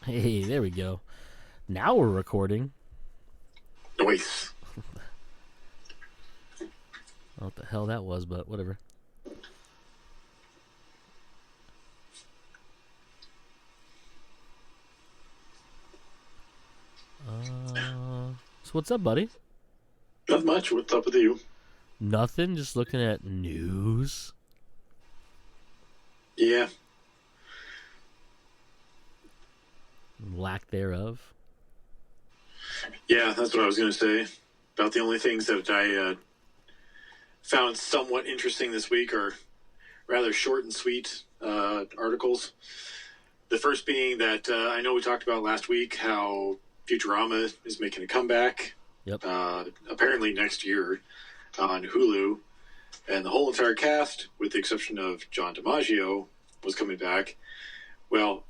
Hey, there we go. Now we're recording. Noise. I don't know what the hell that was, but whatever. So what's up, buddy? Not much. What's up with you? Nothing. Just looking at news. Yeah. Lack thereof. Yeah, that's what I was going to say. About the only things that I found somewhat interesting this week are rather short and sweet articles. The first being that I know we talked about last week how Futurama is making a comeback. Yep. Apparently next year on Hulu. And the whole entire cast, with the exception of John DiMaggio, was coming back. Well,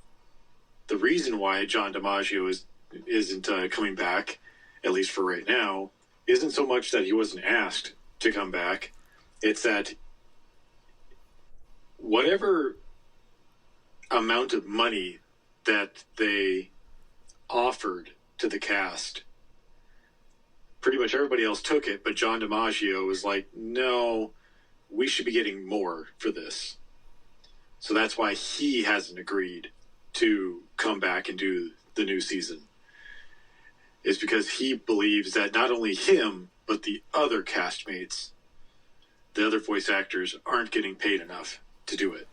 the reason why John DiMaggio isn't coming back, at least for right now, isn't so much that he wasn't asked to come back. It's that whatever amount of money that they offered to the cast, pretty much everybody else took it, but John DiMaggio was like, no, we should be getting more for this. So that's why he hasn't agreed to come back and do the new season. Is because he believes that not only him, but the other castmates, the other voice actors, aren't getting paid enough to do it.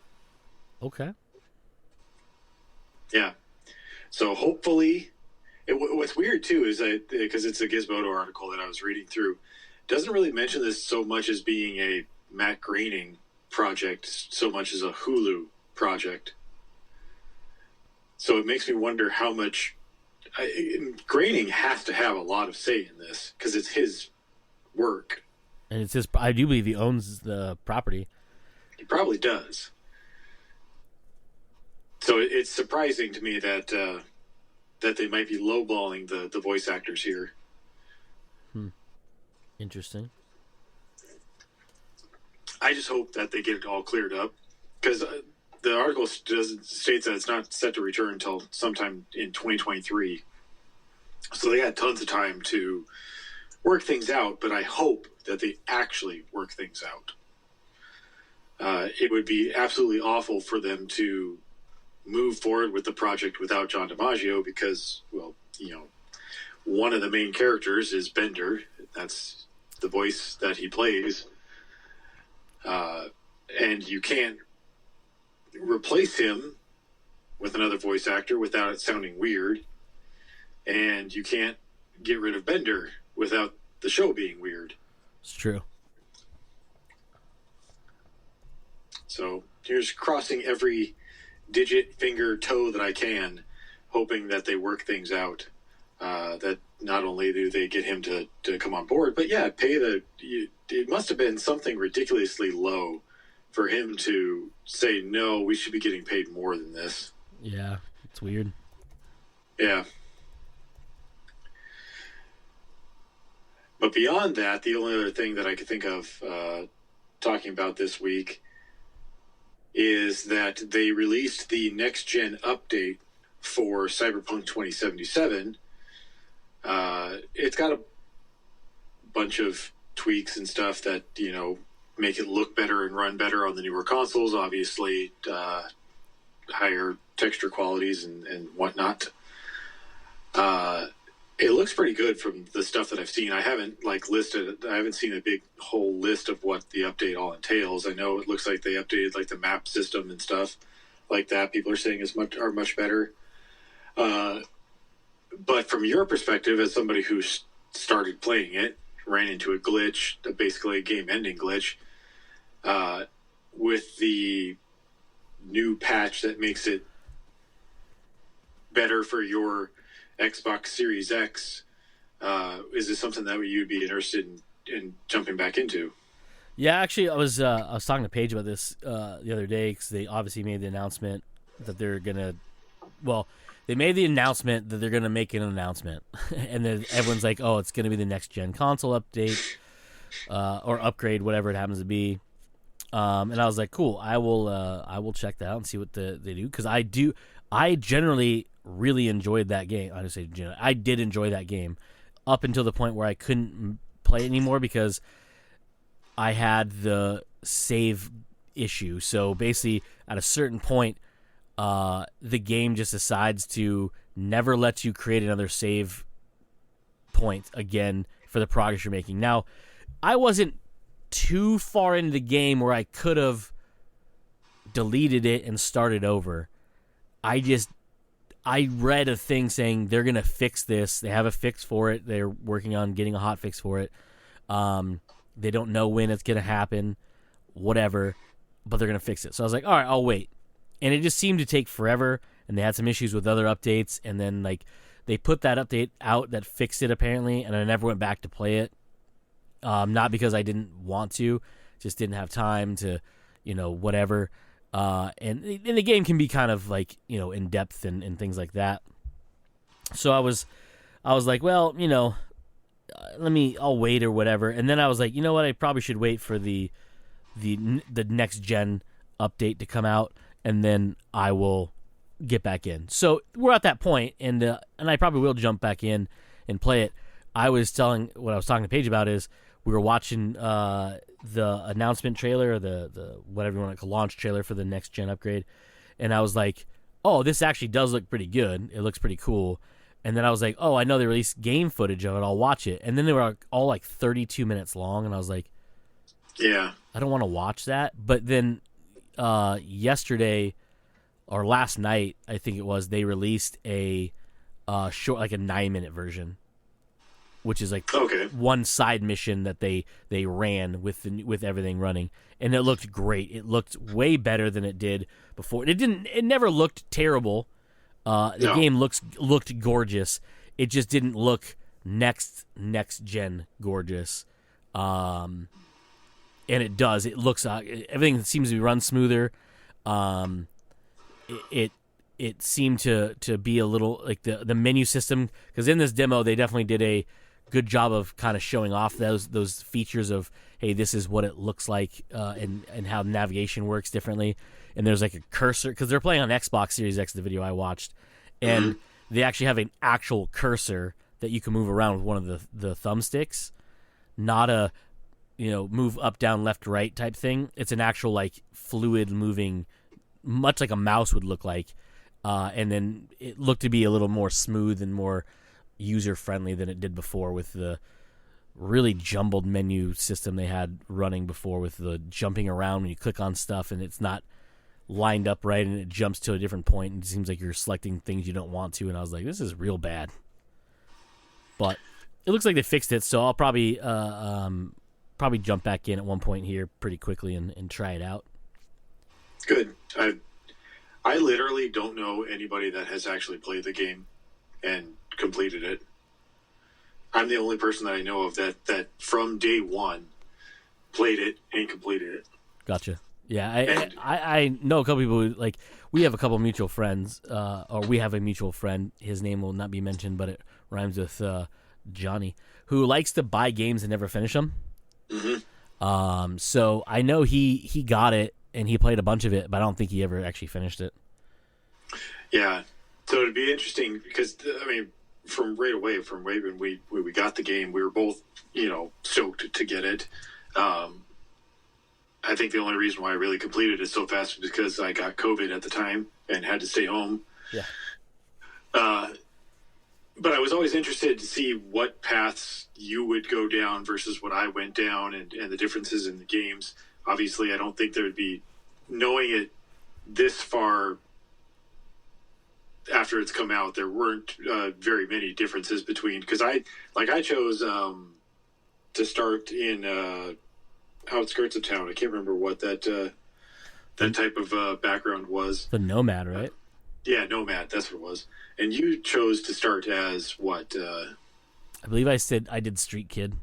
Okay. Yeah. So hopefully, what's weird too is that, because it's a Gizmodo article that I was reading through, doesn't really mention this so much as being a Matt Groening project, so much as a Hulu project. So it makes me wonder how much Groening has to have a lot of say in this because it's his work. And it's his. I do believe he owns the property. He probably does. So it's surprising to me that that they might be lowballing the voice actors here. Interesting. I just hope that they get it all cleared up because the article states that it's not set to return until sometime in 2023. So they had tons of time to work things out, but I hope that they actually work things out. It would be absolutely awful for them to move forward with the project without John DiMaggio because, well, one of the main characters is Bender. That's the voice that he plays. And you can't replace him with another voice actor without it sounding weird. And you can't get rid of Bender without the show being weird. It's true. So here's crossing every digit, finger, toe that I can, hoping that they work things out. That not only do they get him to come on board, but yeah, it must have been something ridiculously low for him to say, no, we should be getting paid more than this. Yeah, it's weird. Yeah. But beyond that, the only other thing that I could think of talking about this week is that they released the next-gen update for Cyberpunk 2077. It's got a bunch of tweaks and stuff that, make it look better and run better on the newer consoles. Obviously, higher texture qualities and whatnot. It looks pretty good from the stuff that I've seen. I haven't I haven't seen a big whole list of what the update all entails. I know it looks like they updated like the map system and stuff like that. People are saying are much better. But from your perspective, as somebody who started playing it, ran into a glitch, basically a game-ending glitch, with the new patch that makes it better for your Xbox Series X, is this something that you'd be interested in jumping back into? Yeah, actually, I was talking to Paige about this the other day because they obviously made the announcement that they're gonna. Well, they made the announcement that they're gonna make an announcement, and then everyone's like, "Oh, it's gonna be the next gen console update or upgrade, whatever it happens to be." And I was like, "Cool, I will check that out and see what they do because I generally really enjoyed that game. I just say generally, I did enjoy that game up until the point where I couldn't play it anymore because I had the save issue. So basically, at a certain point, the game just decides to never let you create another save point again for the progress you're making. Now, I wasn't too far into the game where I could have deleted it and started over. I read a thing saying they're going to fix this. They have a fix for it. They're working on getting a hot fix for it. They don't know when it's going to happen, whatever, but they're going to fix it. So I was like, all right, I'll wait. And it just seemed to take forever, and they had some issues with other updates, and then like they put that update out that fixed it apparently, and I never went back to play it. Not because I didn't want to, just didn't have time to, whatever. And the game can be kind of like, in depth and things like that. So I was like, well, I'll wait or whatever. And then I was like, you know what? I probably should wait for the next gen update to come out, and then I will get back in. So we're at that point, and I probably will jump back in and play it. What I was talking to Paige about is we were watching the announcement trailer, or the whatever you want to call, launch trailer for the next gen upgrade, and I was like, oh, this actually does look pretty good. It looks pretty cool. And then I was like, oh, I know they released game footage of it. I'll watch it. And then they were all like 32 minutes long, and I was like, yeah, I don't want to watch that. But then yesterday or last night, I think it was, they released a short, like a 9-minute version, which is like one side mission that they ran with everything running, and it looked great. It looked way better than it did before. It never looked terrible. The game looked gorgeous. It just didn't look next gen gorgeous. And it does. It looks everything seems to be run smoother. It seemed to be a little like the menu system, because in this demo they definitely did a good job of kind of showing off those features of, hey, this is what it looks like, and how navigation works differently. And there's like a cursor, because they're playing on Xbox Series X, the video I watched, and they actually have an actual cursor that you can move around with one of the thumbsticks, not a move up, down, left, right type thing. It's an actual like fluid moving, much like a mouse would look like, and then it looked to be a little more smooth and more user-friendly than it did before, with the really jumbled menu system they had running before, with the jumping around when you click on stuff and it's not lined up right and it jumps to a different point and it seems like you're selecting things you don't want to, and I was like, this is real bad. But it looks like they fixed it, so I'll probably jump back in at one point here pretty quickly and try it out. Good. I literally don't know anybody that has actually played the game and completed it. I'm the only person that I know of that from day one played it and completed it. Gotcha. Yeah, I know a couple people who, like, we have a couple mutual friends, or we have a mutual friend. His name will not be mentioned, but it rhymes with Johnny, who likes to buy games and never finish them. Mm-hmm. So I know he got it and he played a bunch of it, but I don't think he ever actually finished it. Yeah. So it'd be interesting because, I mean, from right away, from right when we got the game, we were both, stoked to get it. I think the only reason why I really completed it so fast was because I got COVID at the time and had to stay home. Yeah. But I was always interested to see what paths you would go down versus what I went down, and the differences in the games. Obviously, I don't think there would be, knowing it this far after it's come out, there weren't very many differences between, because I chose to start in outskirts of town. I can't remember what that type of background was. The Nomad, right? Yeah, Nomad, that's what it was. And you chose to start as what? I believe I said I did Street Kid.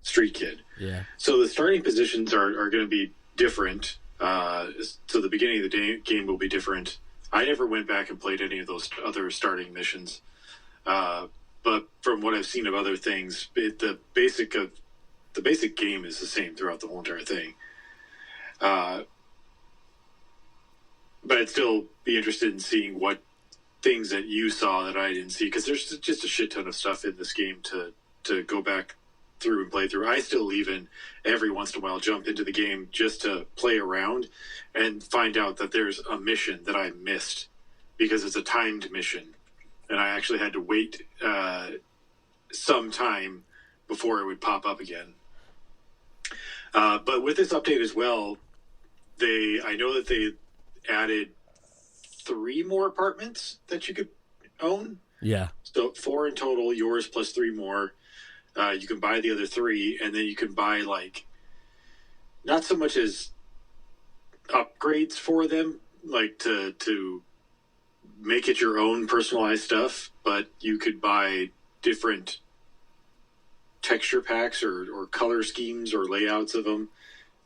Street Kid. Yeah. So the starting positions are going to be different. So the beginning of the game will be different. I never went back and played any of those other starting missions. But from what I've seen of other things, the basic game is the same throughout the whole entire thing. But I'd still be interested in seeing what things that you saw that I didn't see, because there's just a shit ton of stuff in this game to go back through and play through. I still even every once in a while jump into the game just to play around and find out that there's a mission that I missed because it's a timed mission, and I actually had to wait some time before it would pop up again. But with this update as well, I know that they added 3 more apartments that you could own. Yeah. So 4 in total, yours plus 3 more. You can buy the other 3, and then you can buy, like, not so much as upgrades for them, like to make it your own personalized stuff, but you could buy different texture packs or color schemes or layouts of them.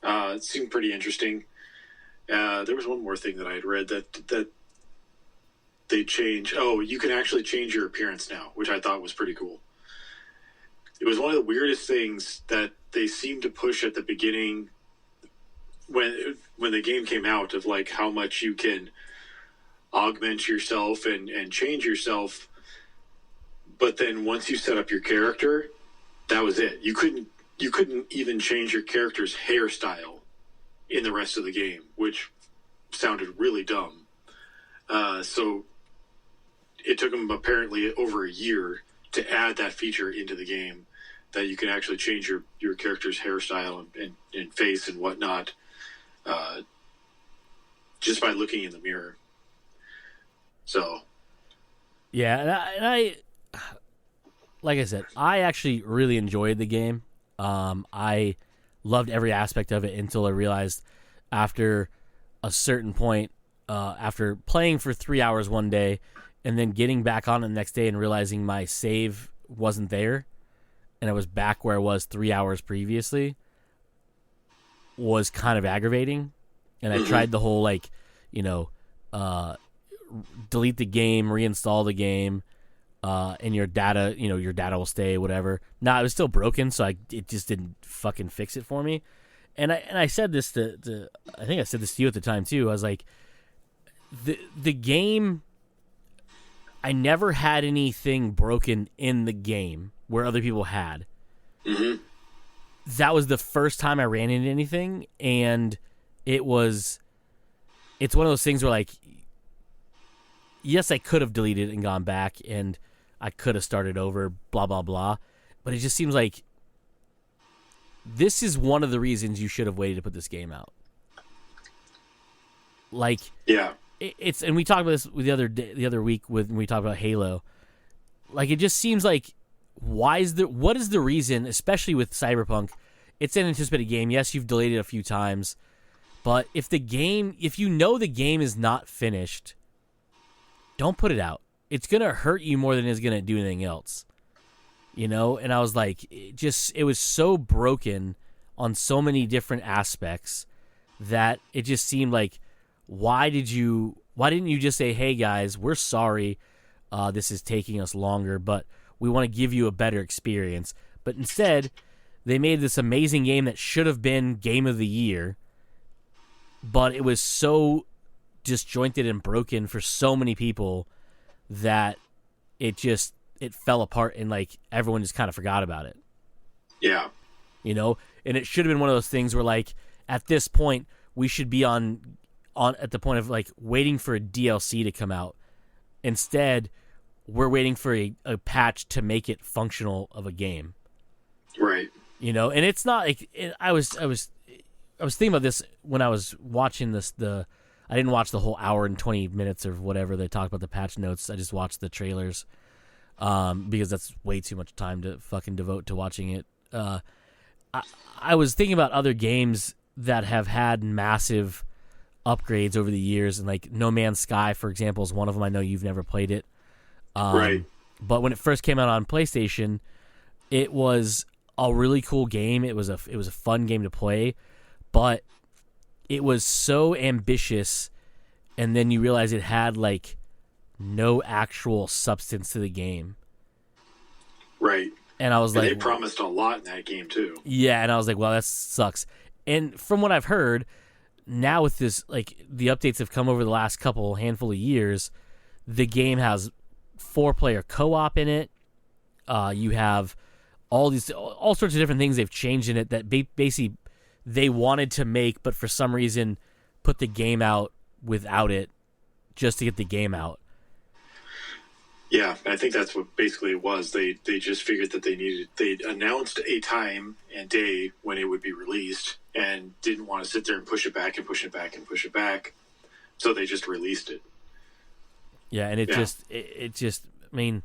It seemed pretty interesting. There was one more thing that I had read that they changed. Oh, you can actually change your appearance now, which I thought was pretty cool. It was one of the weirdest things that they seemed to push at the beginning when the game came out, of like how much you can augment yourself and change yourself. But then once you set up your character, that was it. You couldn't even change your character's hairstyle in the rest of the game, which sounded really dumb. So it took them apparently over a year to add that feature into the game, that you can actually change your character's hairstyle and face and whatnot just by looking in the mirror. So, yeah, and I like I said, I actually really enjoyed the game. I loved every aspect of it until I realized after a certain point, after playing for 3 hours one day and then getting back on it the next day and realizing my save wasn't there and I was back where I was 3 hours previously, was kind of aggravating. And I tried the whole, like, delete the game, reinstall the game, and your data will stay, whatever. Nah, it was still broken, so it just didn't fucking fix it for me. And I said this to I think I said this to you at the time too. I was like, the game, I never had anything broken in the game where other people had. Mm-hmm. That was the first time I ran into anything, and it's one of those things where, like, yes, I could have deleted it and gone back, and I could have started over, blah, blah, blah. But it just seems like this is one of the reasons you should have waited to put this game out. Like, yeah, it's, and we talked about this the other week when we talked about Halo. Like, it just seems like, what is the reason, especially with Cyberpunk? It's an anticipated game. Yes, you've delayed it a few times, but if you know the game is not finished, don't put it out. It's gonna hurt you more than it's gonna do anything else. And I was like, it was so broken on so many different aspects that it just seemed like, why didn't you just say, hey guys, we're sorry, this is taking us longer, but we want to give you a better experience. But instead, they made this amazing game that should have been Game of the Year, but it was so disjointed and broken for so many people that it fell apart, and, like, everyone just kind of forgot about it. Yeah. And it should have been one of those things where, like, at this point, we should be on at the point of, like, waiting for a DLC to come out. Instead, we're waiting for a patch to make it functional of a game. Right. And it's not like I was thinking about this when I was watching this. I didn't watch the whole hour and 20 minutes or whatever they talked about the patch notes. I just watched the trailers because that's way too much time to fucking devote to watching it. I was thinking about other games that have had massive upgrades over the years, and, like, No Man's Sky, for example, is one of them. I know you've never played it. Right. But when it first came out on PlayStation, it was a really cool game. It was a fun game to play, but it was so ambitious, and then you realize it had, like, no actual substance to the game. Right. And I was like, they promised a lot in that game too. Yeah, and I was like, well, that sucks. And from what I've heard, now with this, like, the updates have come over the last handful of years, the game has 4-player co-op in it. You have all sorts of different things they've changed in it that basically they wanted to make, but for some reason put the game out without it just to get the game out. Yeah, I think that's what basically it was. They just figured that they announced a time and day when it would be released and didn't want to sit there and push it back and push it back and push it back. So they just released it. Yeah, and it just I mean,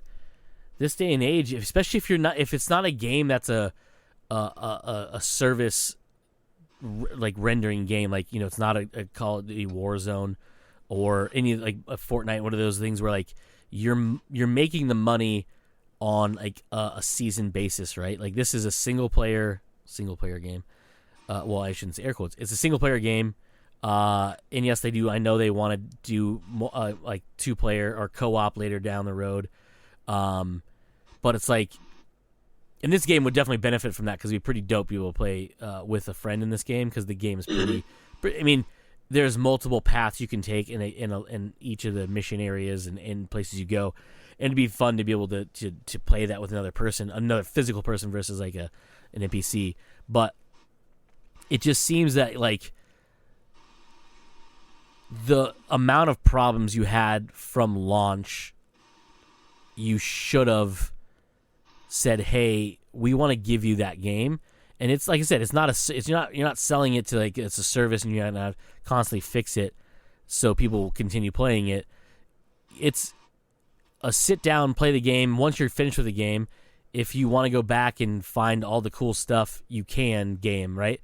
this day and age, especially if it's not a game that's a service like rendering game, like, you know, it's not a Call of Duty Warzone or any like a Fortnite, one of those things where like you're making the money on like a season basis, right? Like this is a single player game. Well, I shouldn't say air quotes. It's a single player game. And yes, they do. I know they want to do like 2-player or co-op later down the road. But it's like, and this game would definitely benefit from that because it'd be pretty dope to be able to play with a friend in this game because the game is pretty. I mean, there's multiple paths you can take in each of the mission areas and places you go, and it'd be fun to be able to play that with another person, another physical person versus like an NPC. But it just seems that like the amount of problems you had from launch, you should have said, "Hey, we want to give you that game." And it's like I said, you're not selling it to like it's a service and you're not gonna constantly fix it so people will continue playing it. It's a sit down, play the game. Once you're finished with the game, if you want to go back and find all the cool stuff, you can game, right?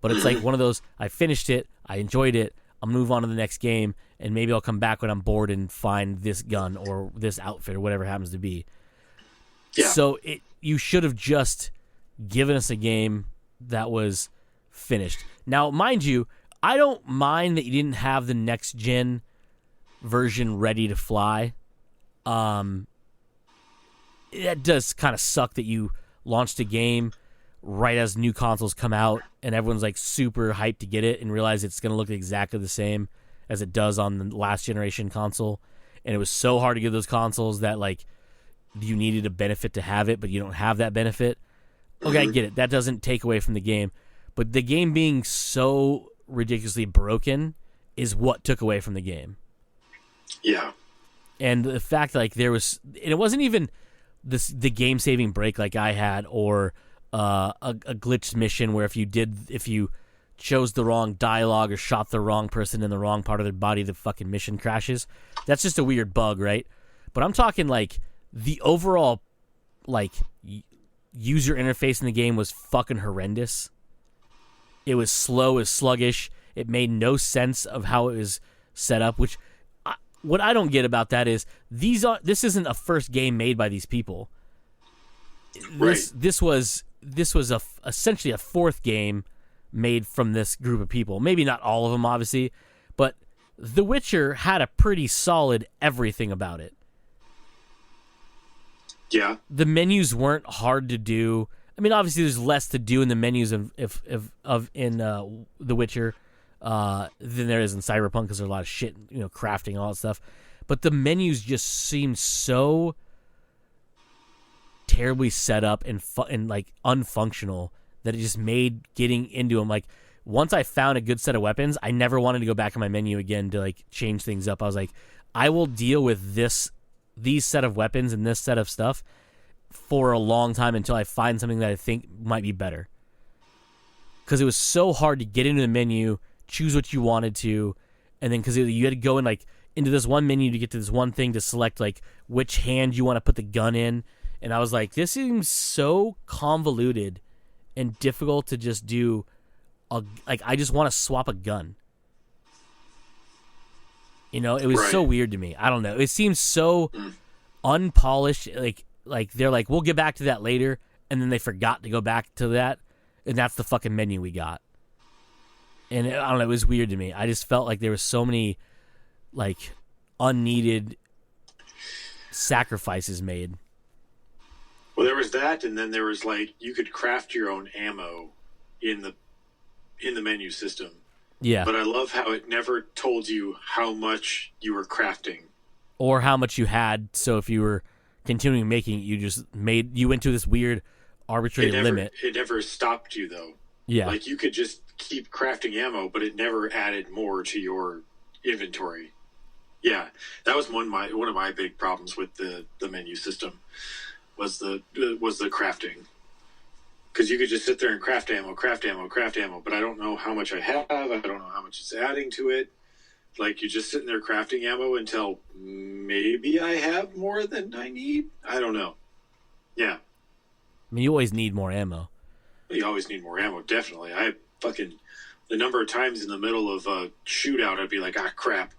But it's like one of those, I finished it, I enjoyed it, I'll move on to the next game, and maybe I'll come back when I'm bored and find this gun or this outfit or whatever it happens to be. Yeah. So you should have just given us a game that was finished. Now, mind you, I don't mind that you didn't have the next gen version ready to fly. That does kind of suck that you launched a game right as new consoles come out and everyone's like super hyped to get it and realize it's going to look exactly the same as it does on the last generation console. And it was so hard to get those consoles that like you needed a benefit to have it, but you don't have that benefit. Okay, I get it. That doesn't take away from the game. But the game being so ridiculously broken is what took away from the game. Yeah. And the fact like there was, and it wasn't even the game saving break like I had, or a glitched mission where if you chose the wrong dialogue or shot the wrong person in the wrong part of their body, the fucking mission crashes. That's just a weird bug, right? But I'm talking like the overall like user interface in the game was fucking horrendous. It was slow, it was sluggish. It made no sense of how it was set up, which what I don't get about that is this isn't a first game made by these people. Right. This was essentially a fourth game made from this group of people. Maybe not all of them, obviously, but The Witcher had a pretty solid everything about it. Yeah. The menus weren't hard to do. I mean, obviously, there's less to do in the menus in The Witcher than there is in Cyberpunk because there's a lot of shit, you know, crafting and all that stuff. But the menus just seemed so terribly set up and like unfunctional that it just made getting into them like. Once I found a good set of weapons, I never wanted to go back in my menu again to like change things up. I was like, I will deal with these set of weapons and this set of stuff for a long time until I find something that I think might be better. Because it was so hard to get into the menu, choose what you wanted to, and then because you had to go in like into this one menu to get to this one thing to select like which hand you want to put the gun in, and I was like, this seems so convoluted and difficult to just do. I just want to swap a gun. You know, it was so weird to me. I don't know. It seems so unpolished. Like they're like, we'll get back to that later, and then they forgot to go back to that, and that's the fucking menu we got. And I don't know. It was weird to me. I just felt like there were so many, like, unneeded sacrifices made. Well, there was that, and then there was like you could craft your own ammo in the menu system. Yeah. But I love how it never told you how much you were crafting. or how much you had. So if you were continuing making it, you went to this weird arbitrary limit. It never stopped you though. Yeah. Like you could just keep crafting ammo, but it never added more to your inventory. Yeah, that was one of my big problems with the menu system was the crafting. Because you could just sit there and craft ammo, but I don't know how much I have. I don't know how much it's adding to it. Like, you're just sitting there crafting ammo until maybe I have more than I need. I don't know. Yeah. I mean, you always need more ammo. You always need more ammo, definitely. The number of times in the middle of a shootout, I'd be like, crap.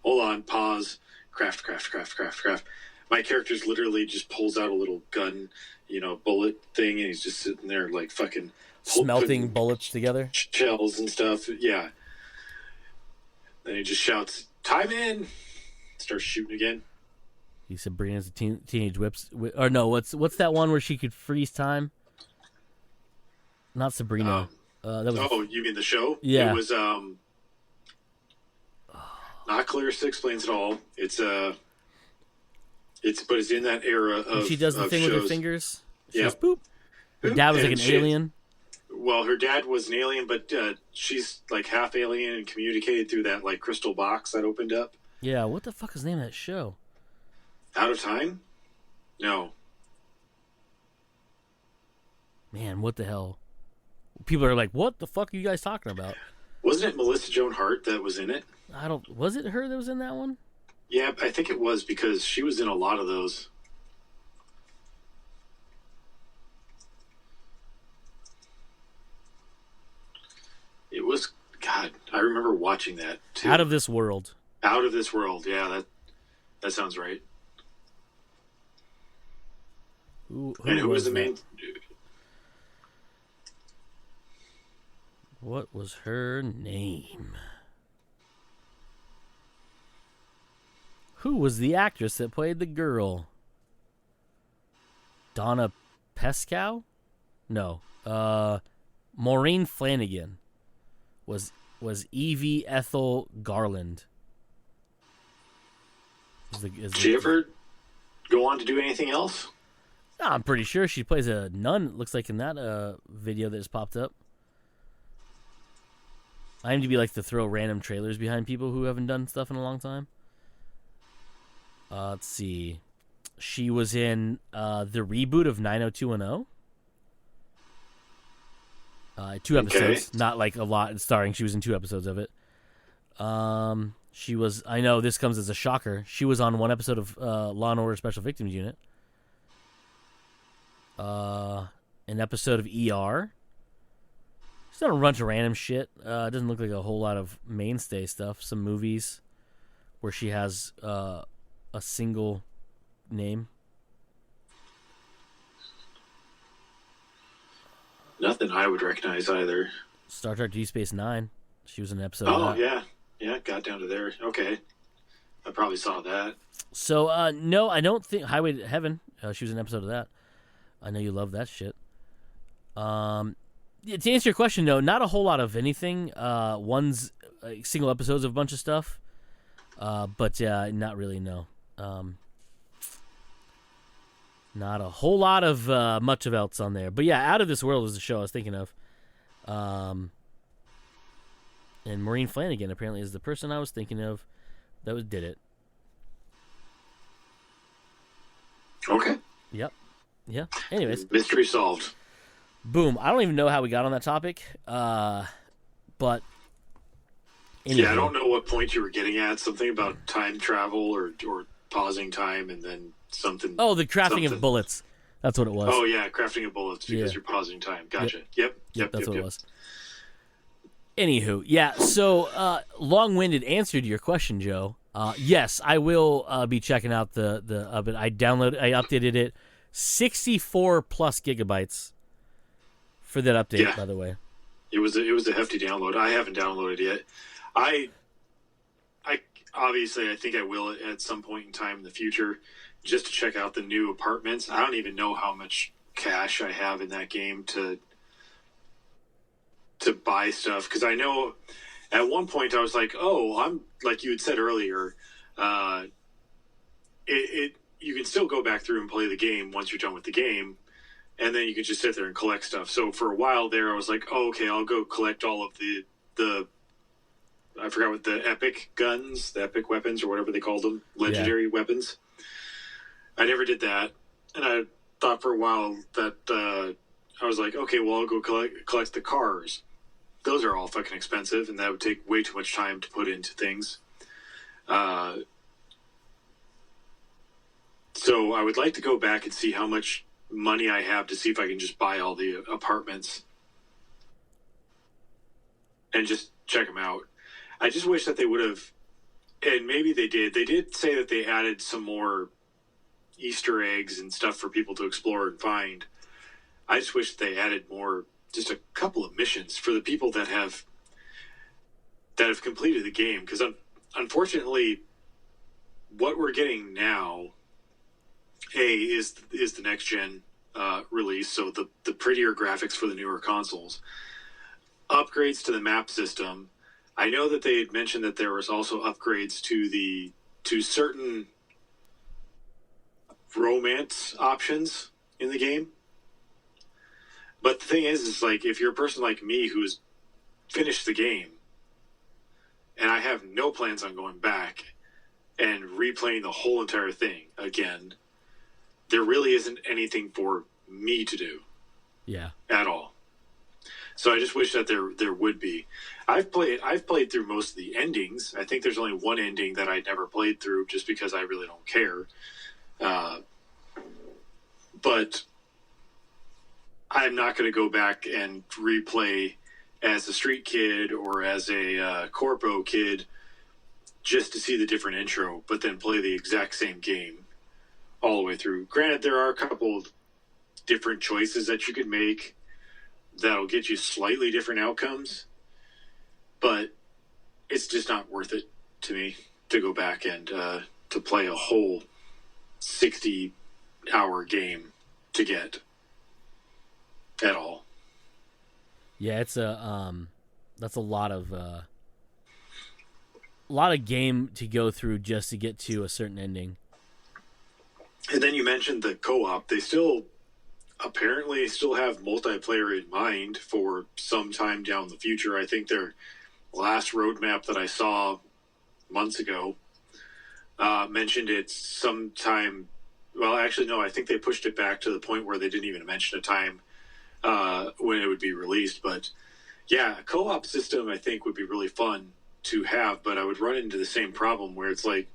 Hold on, pause, craft. My character's literally just pulls out a little gun, bullet thing, and he's just sitting there like fucking smelting bullets together, shells and stuff. Yeah. Then he just shouts, "Time in!" Starts shooting again. He Sabrina's teenage whips, or no? What's that one where she could freeze time? Not Sabrina. That was. You mean the show? Yeah. It was not clear to explains it all. But it's in that era of she does the thing shows. with her fingers. She Yep. goes, boop. Her dad was like an alien. Well, her dad was an alien, but she's like half alien and communicated through that like crystal box that opened up. Yeah, what the fuck is the name of that show? Out of Time? No. Man, what the hell? People are like, what the fuck are you guys talking about? Wasn't it Melissa Joan Hart that was in it? Was it her that was in that one? Yeah, I think it was because she was in a lot of those. It was, God, I remember watching that too. Out of This World. Out of This World, yeah, that sounds right. Who was the main? What was her name? Who was the actress that played the girl? Donna Pescow? No. Maureen Flanagan was Evie Ethel Garland. Did she ever go on to do anything else? I'm pretty sure she plays a nun, it looks like in that video that just popped up. IMDb likes to throw random trailers behind people who haven't done stuff in a long time. Let's see. She was in the reboot of 90210. 2 episodes, not like a lot starring. She was in 2 episodes of it. She was, I know this comes as a shocker, she was on 1 episode of Law & Order Special Victims Unit. An episode of ER. She's done a bunch of random shit. It doesn't look like a whole lot of mainstay stuff. Some movies where she has a single name. Nothing I would recognize either. Star Trek Deep Space Nine. She was in an episode of that. Yeah. Yeah, got down to there. Okay. I probably saw that. So, no, I don't think Highway to Heaven. She was in an episode of that. I know you love that shit. Yeah, to answer your question, no, not a whole lot of anything. One's single episodes of a bunch of stuff. But not really, no. Not a whole lot of much of else on there. But yeah, Out of This World was the show I was thinking of. And Maureen Flanagan apparently is the person I was thinking of that did it. Okay. Yep. Yeah. Anyways. Mystery solved. Boom. I don't even know how we got on that topic. But anyway. Yeah, I don't know what point you were getting at. Something about time travel or pausing time and then something. Oh, the crafting of bullets. That's what it was. Oh, yeah, crafting of bullets because you're pausing time. Gotcha. Yep. That's what it was. Anywho, yeah, so long-winded answer to your question, Joe. Yes, I will be checking out the but I updated it 64 plus gigabytes for that update, by the way. It was a hefty download. I haven't downloaded yet. I obviously I think I will at some point in time in the future just to check out the new apartments. I don't even know how much cash I have in that game to buy stuff because I know at one point I was like, oh, I'm like you had said earlier, you can still go back through and play the game once you're done with the game, and then you can just sit there and collect stuff. So for a while there, I was like, oh, okay, I'll go collect all of the I forgot what the epic guns, the epic weapons, or whatever they called them, legendary weapons. I never did that, and I thought for a while that I was like, okay, well, I'll go collect the cars. Those are all fucking expensive, and that would take way too much time to put into things. So I would like to go back and see how much money I have to see if I can just buy all the apartments and just check them out. I just wish that they would have, and maybe they did. They did say that they added some more Easter eggs and stuff for people to explore and find. I just wish they added more, just a couple of missions for the people that have completed the game. Because unfortunately, what we're getting now, is the next gen release, so the prettier graphics for the newer consoles, upgrades to the map system. I know that they had mentioned that there was also upgrades to certain romance options in the game. But the thing is like, if you're a person like me who's finished the game, and I have no plans on going back and replaying the whole entire thing again, there really isn't anything for me to do. Yeah. At all. So I just wish that there would be. I've played through most of the endings. I think there's only one ending that I never played through just because I really don't care. But I'm not going to go back and replay as a street kid or as a corpo kid just to see the different intro, but then play the exact same game all the way through. Granted, there are a couple of different choices that you could make that'll get you slightly different outcomes, but it's just not worth it to me to go back and to play a whole 60-hour game to get at all. Yeah, it's that's a lot of game to go through just to get to a certain ending. And then you mentioned the co-op. They apparently still have multiplayer in mind for some time down the future. I think their last roadmap that I saw months ago mentioned it sometime. Well, actually, no, I think they pushed it back to the point where they didn't even mention a time when it would be released. But yeah, a co-op system I think would be really fun to have, but I would run into the same problem where it's like,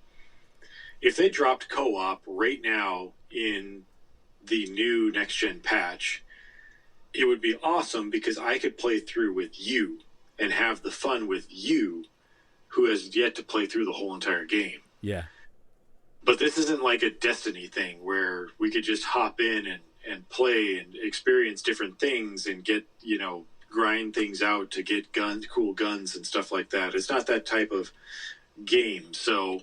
if they dropped co-op right now in the new next-gen patch, it would be awesome because I could play through with you and have the fun with you who has yet to play through the whole entire game. Yeah. But this isn't like a Destiny thing where we could just hop in and play and experience different things and get, grind things out to get cool guns and stuff like that. It's not that type of game. So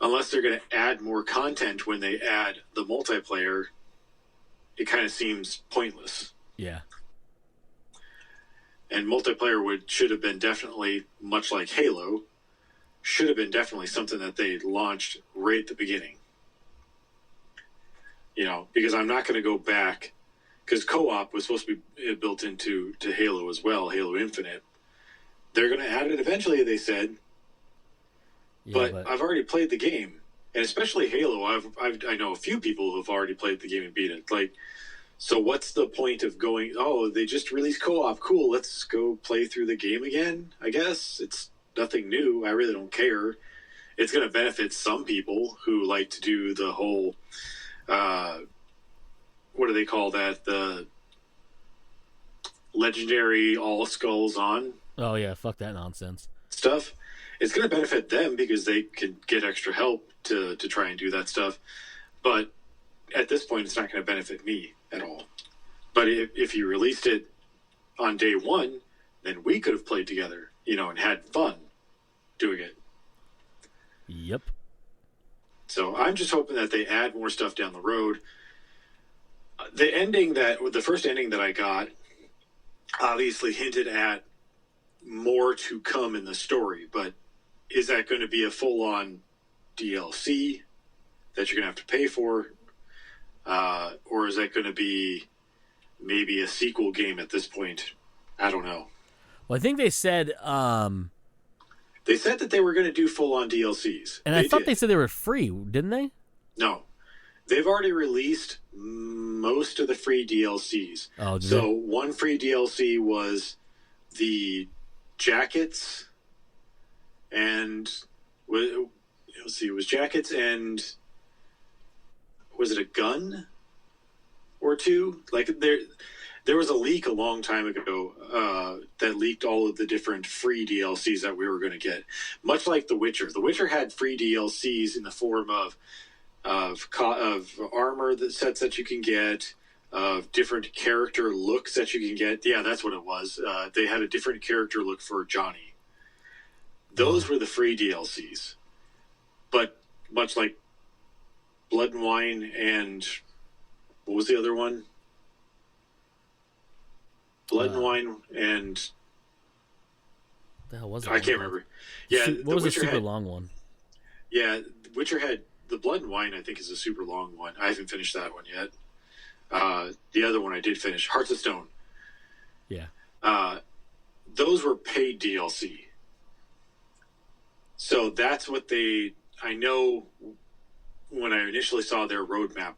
unless they're going to add more content when they add the multiplayer, it kind of seems pointless. Yeah. And multiplayer should have been definitely, much like Halo, should have been definitely something that they launched right at the beginning. Because I'm not going to go back, because co-op was supposed to be built into Halo as well, Halo Infinite. They're going to add it eventually, they said. Yeah, but I've already played the game, and especially Halo. I know a few people who have already played the game and beat it. Like, so what's the point of going? Oh, they just released co-op. Cool, let's go play through the game again. I guess it's nothing new. I really don't care. It's going to benefit some people who like to do the whole, what do they call that? The legendary all skulls on. Oh yeah, fuck that nonsense stuff. It's going to benefit them because they can get extra help to try and do that stuff. But at this point, it's not going to benefit me at all. But if you released it on day one, then we could have played together, and had fun doing it. Yep. So I'm just hoping that they add more stuff down the road. The first ending that I got obviously hinted at more to come in the story, but is that going to be a full-on DLC? that you're going to have to pay for? Or is that going to be maybe a sequel game at this point? I don't know. Well, I think they said that they were going to do full-on DLCs. And I thought they said they were free, didn't they? No. They've already released most of the free DLCs. Oh, so one free DLC was the jackets, and let's see, it was jackets and was it a gun or two? Like there was a leak a long time ago that leaked all of the different free DLCs that we were going to get. Much like The Witcher. The Witcher had free DLCs in the form of armor sets that you can get, of different character looks that you can get. Yeah, that's what it was. They had a different character look for Johnny. Those were the free DLCs. But much like Blood and Wine and what was the other one? Blood and Wine and the hell was it? I can't remember. Yeah, what was the super long one? Yeah, Witcher had the Blood and Wine. I think is a super long one. I haven't finished that one yet. The other one I did finish, Hearts of Stone. Yeah. Those were paid DLC. So that's what I know when I initially saw their roadmap,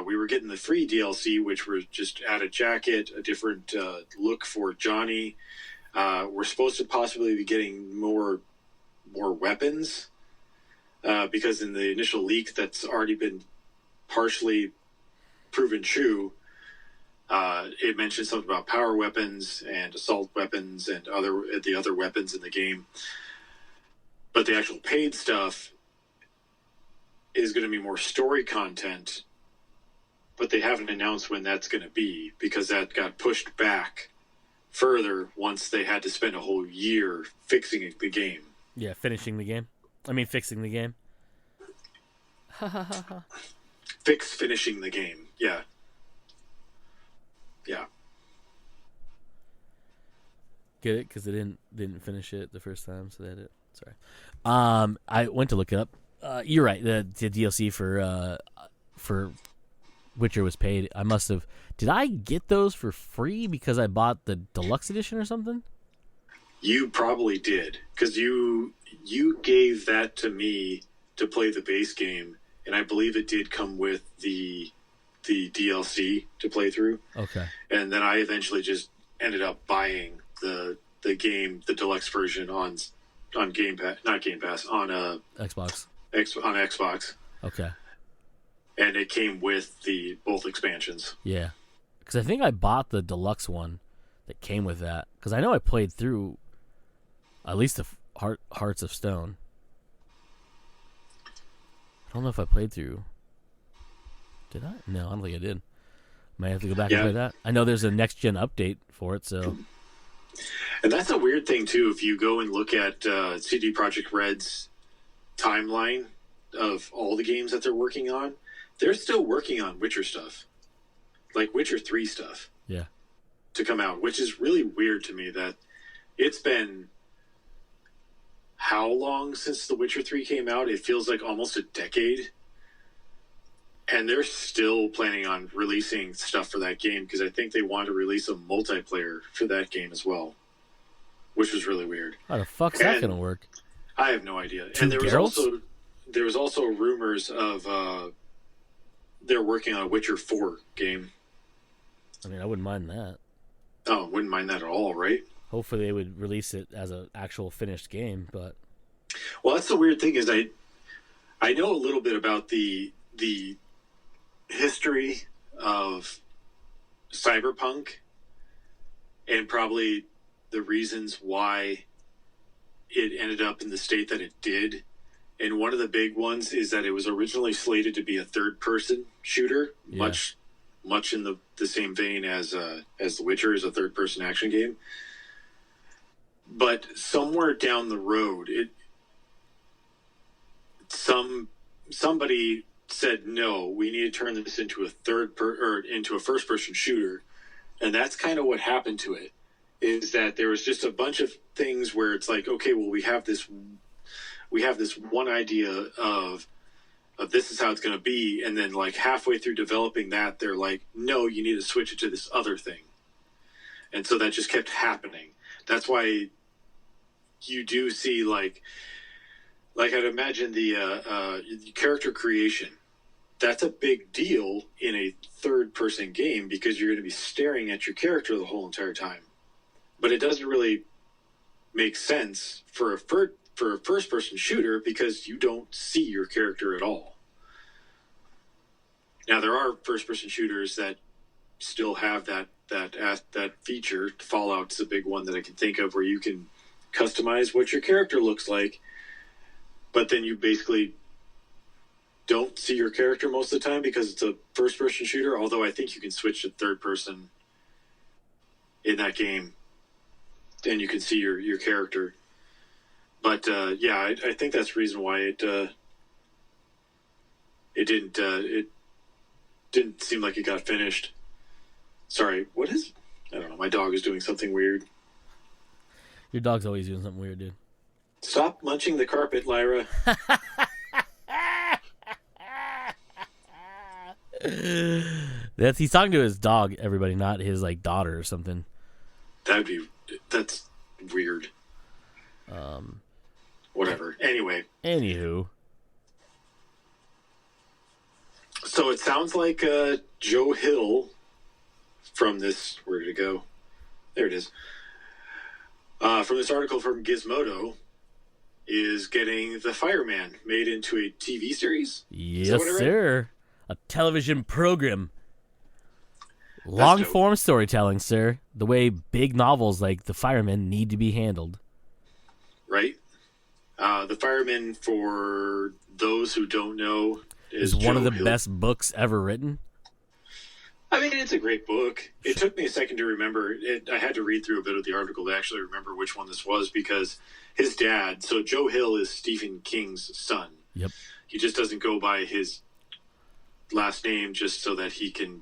we were getting the free DLC, which were just add a jacket, a different look for Johnny. We're supposed to possibly be getting more weapons because in the initial leak that's already been partially proven true, it mentioned something about power weapons and assault weapons and the other weapons in the game. But the actual paid stuff is going to be more story content, but they haven't announced when that's going to be because that got pushed back further once they had to spend a whole year fixing the game. Yeah, fixing the game. Finishing the game. Yeah. Yeah. Get it? Because they didn't finish it the first time, so they had it. Sorry. I went to look it up. You're right. The DLC for Witcher was paid. I must have. Did I get those for free because I bought the deluxe edition or something? You probably did because you gave that to me to play the base game, and I believe it did come with the DLC to play through. Okay. And then I eventually just ended up buying the game, the deluxe version on Game Pass, not Game Pass, on Xbox. On Xbox. Okay. And it came with both expansions. Yeah. Because I think I bought the deluxe one that came with that. Because I know I played through at least the Hearts of Stone. I don't know if I played through. Did I? No, I don't think I did. Might have to go back and play that. I know there's a next-gen update for it, so... And that's a weird thing, too. If you go and look at CDProject Red's timeline of all the games that they're working on, they're still working on Witcher stuff. Like Witcher 3 stuff. Yeah. To come out, which is really weird to me that it's been how long since The Witcher 3 came out? It feels like almost a decade. And they're still planning on releasing stuff for that game because I think they want to release a multiplayer for that game as well, which was really weird. How the fuck's that going to work? I have no idea. Two and there was also rumors of they're working on a Witcher 4 game. I mean, I wouldn't mind that. Oh, wouldn't mind that at all, right? Hopefully they would release it as an actual finished game, but... Well, that's the weird thing is I know a little bit about the history of Cyberpunk and probably the reasons why it ended up in the state that it did. And one of the big ones is that it was originally slated to be a third-person shooter, much in the same vein as The Witcher is a third-person action game. But somewhere down the road, somebody said, no, we need to turn this into a first-person shooter. And that's kind of what happened to it, is that there was just a bunch of things where it's like, okay, well, we have this one idea of this is how it's going to be, and then like halfway through developing that, they're like, no, you need to switch it to this other thing, and so that just kept happening. That's why you do see like I'd imagine the character creation. That's a big deal in a third-person game because you're going to be staring at your character the whole entire time. But it doesn't really make sense for a first-person shooter because you don't see your character at all. Now, there are first-person shooters that still have that feature. Fallout's a big one that I can think of where you can customize what your character looks like, but then you basically don't see your character most of the time because it's a first-person shooter, although I think you can switch to third-person in that game, and you can see your character. But, I think that's the reason why it didn't seem like it got finished. Sorry, what is... I don't know, my dog is doing something weird. Your dog's always doing something weird, dude. Stop munching the carpet, Lyra. He's talking to his dog, everybody, not his like daughter or something. That's weird. Whatever. Anyway. Anywho. So it sounds like Joe Hill from this... Where did it go? There it is. From this article from Gizmodo is getting the Fireman made into a TV series. Yes, sir. A television program. Long-form storytelling, sir. The way big novels like The Fireman need to be handled. Right. The Fireman, for those who don't know, is one of the best books ever written. I mean, it's a great book. It took me a second to remember. I had to read through a bit of the article to actually remember which one this was because his dad, so Joe Hill is Stephen King's son. Yep. He just doesn't go by his last name just so that he can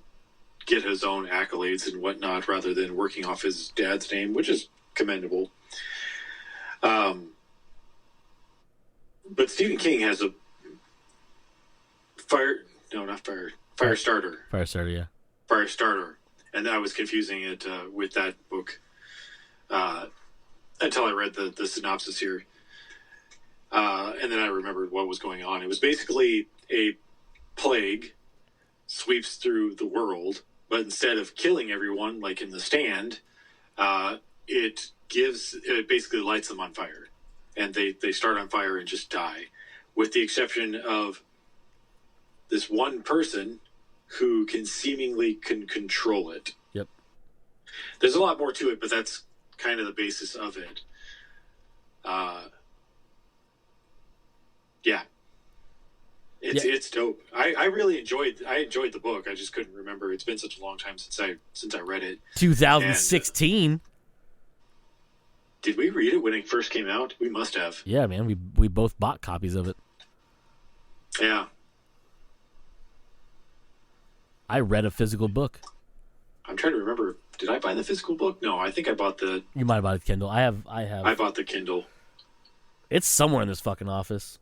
get his own accolades and whatnot rather than working off his dad's name, which is commendable. But Stephen King has a Firestarter. Firestarter, yeah. Firestarter. And I was confusing it with that book until I read the synopsis here. And then I remembered what was going on. It was basically a plague sweeps through the world, but instead of killing everyone like in The Stand, it basically lights them on fire. And they start on fire and just die, with the exception of this one person who can seemingly control it. Yep. There's a lot more to it, but that's kind of the basis of it. Yeah. It's dope. I really enjoyed the book. I just couldn't remember. It's been such a long time since I read it. 2016. And, did we read it when it first came out? We must have. Yeah, man. We both bought copies of it. Yeah. I read a physical book. I'm trying to remember. Did I buy the physical book? No, I think I bought the... You might have bought the Kindle. I have. I bought the Kindle. It's somewhere in this fucking office.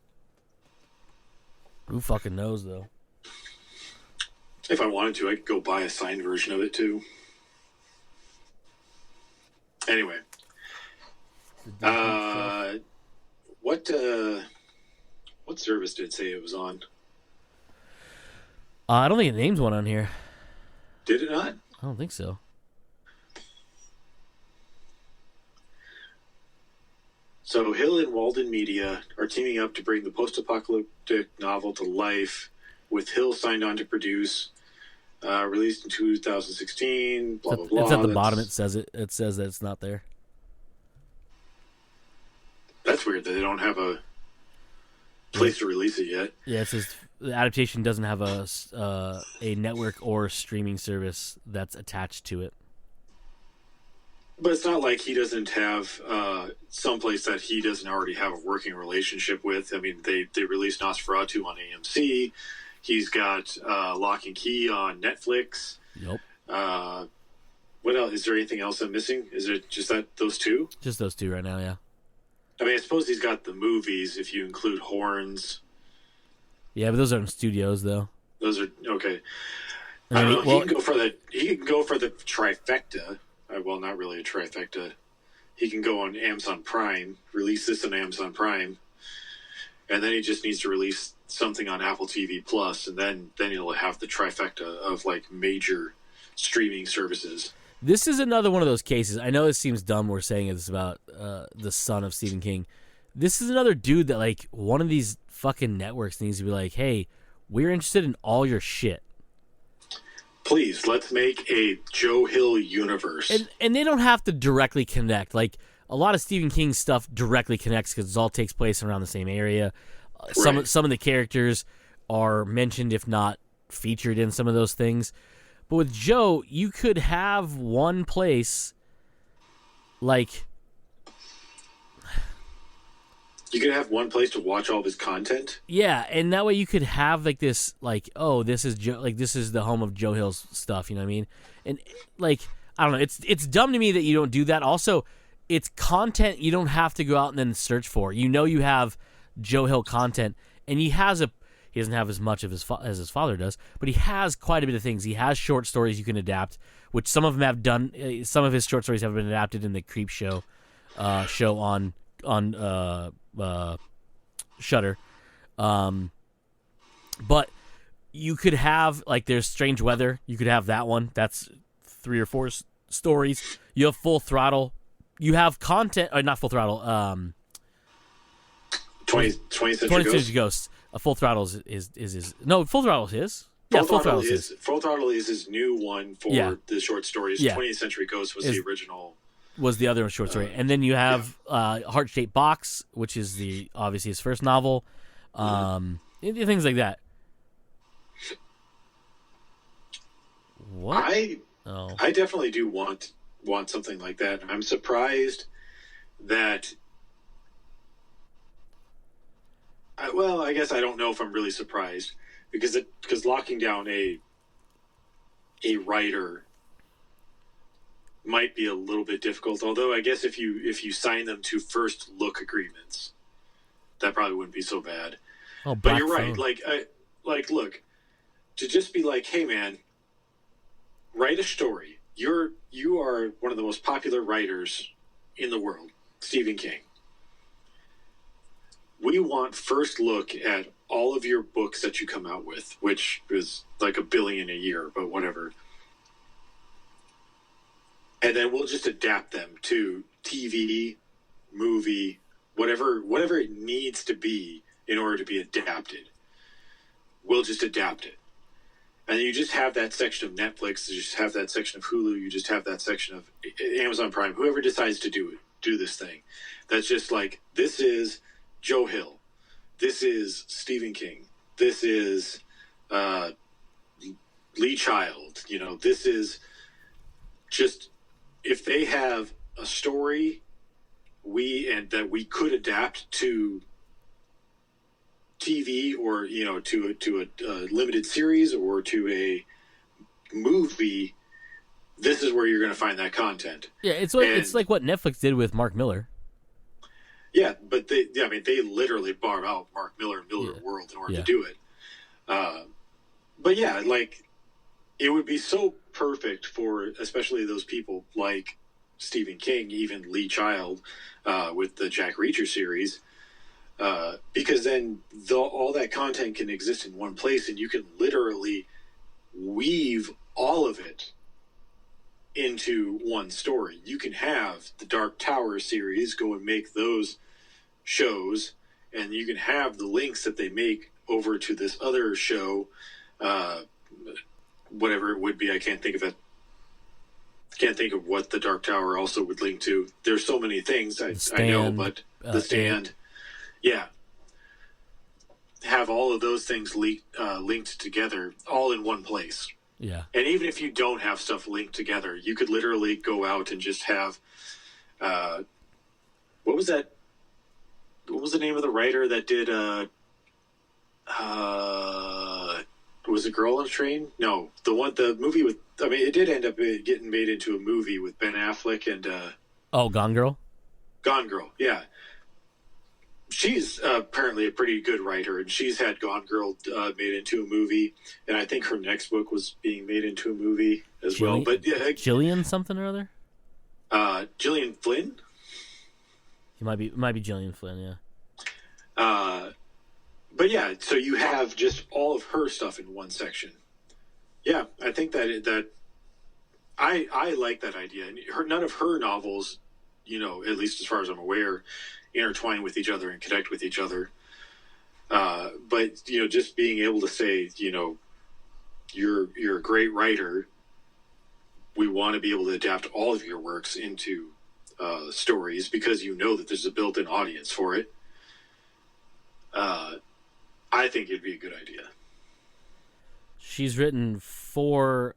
Who fucking knows, though? If I wanted to, I could go buy a signed version of it, too. Anyway. What service did it say it was on? I don't think it names one on here. Did it not? I don't think so. So Hill and Walden Media are teaming up to bring the post-apocalyptic novel to life, with Hill signed on to produce. Released in 2016. Blah blah blah. It's at the bottom. It says it. It says that it's not there. That's weird that they don't have a place to release it yet. Yeah, it says the adaptation doesn't have a network or streaming service that's attached to it. But it's not like he doesn't have someplace that he doesn't already have a working relationship with. I mean, they released Nosferatu on AMC. He's got Lock and Key on Netflix. Yep. What else? Is there anything else I'm missing? Is it just those two? Just those two right now, yeah. I mean, I suppose he's got the movies if you include Horns. Yeah, but those aren't studios though. Those are okay. I mean, he can go for the trifecta. Well, not really a trifecta. He can go on Amazon Prime, release this on Amazon Prime, and then he just needs to release something on Apple TV Plus, and then he'll have the trifecta of like major streaming services. This is another one of those cases. I know it seems dumb we're saying this about the son of Stephen King. This is another dude that like one of these fucking networks needs to be like, hey, we're interested in all your shit. Please, let's make a Joe Hill universe. And they don't have to directly connect. Like, a lot of Stephen King stuff directly connects because it all takes place around the same area. Right. Some of the characters are mentioned, if not featured in some of those things. But with Joe, you could have one place, like... You could have one place to watch all of his content. Yeah, and that way you could have like this, like, oh, this is this is the home of Joe Hill's stuff. You know what I mean? And like, I don't know. It's dumb to me that you don't do that. Also, it's content you don't have to go out and then search for. You know, you have Joe Hill content, and he doesn't have as much of as his father does, but he has quite a bit of things. He has short stories you can adapt, which some of them have done. Some of his short stories have been adapted in the Creep Show show on Shudder. But you could have, like, there's Strange Weather. You could have that one. That's 3 or 4 stories. You have Full Throttle. You have content, or not Full Throttle. 20th Century Ghosts. Full Throttle is his. No, Full Throttle is his. Yeah, Full Throttle is his. Full Throttle is his new one for the short stories. Yeah. 20th Century Ghosts was the original. Was the other short story. And then you have Heart Shaped Box, which is obviously his first novel. Things like that. What? I definitely do want something like that. I'm surprised that... I guess I don't know if I'm really surprised because locking down a writer might be a little bit difficult. Although I guess if you sign them to first look agreements, that probably wouldn't be so bad. Oh, but you're right. Like, look, to just be like, hey man, write a story. You are one of the most popular writers in the world, Stephen King. We want first look at all of your books that you come out with, which is like 1 billion a year, but whatever. And then we'll just adapt them to TV, movie, whatever it needs to be in order to be adapted. We'll just adapt it. And you just have that section of Netflix, you just have that section of Hulu, you just have that section of Amazon Prime, whoever decides to do this thing. That's just like, this is Joe Hill. This is Stephen King. This is Lee Child. You know, this is just... If they have a story that we could adapt to TV or, you know, to a limited series or to a movie, this is where you're going to find that content. Yeah, it's like what Netflix did with Mark Miller. Yeah, but they literally bought out Mark Miller and Miller World in order to do it. But yeah, like, it would be so perfect for especially those people like Stephen King, even Lee Child, with the Jack Reacher series, because then all that content can exist in one place, and you can literally weave all of it into one story. You can have the Dark Tower series go and make those shows, and you can have the links that they make over to this other show, whatever it would be. I can't think of what the Dark Tower also would link to. There's so many things I know, but The Stand, have all of those things linked together, all in one place. Yeah. And even if you don't have stuff linked together, you could literally go out and just have, what was that? What was the name of the writer that did, was it Girl on a Train? No, the movie with, I mean, it did end up getting made into a movie with Ben Affleck and, Gone Girl? Gone Girl, yeah. she's apparently a pretty good writer, and she's had Gone Girl made into a movie, and I think her next book was being made into a movie as well. But yeah, Gillian something or other. Gillian Flynn. It might be Gillian Flynn, yeah. But yeah, so you have just all of her stuff in one section. Yeah, I think that I like that idea. And none of her novels, at least as far as I'm aware, intertwine with each other and connect with each other. But just being able to say, you're a great writer. We want to be able to adapt all of your works into stories because that there's a built-in audience for it. I think it'd be a good idea. She's written 4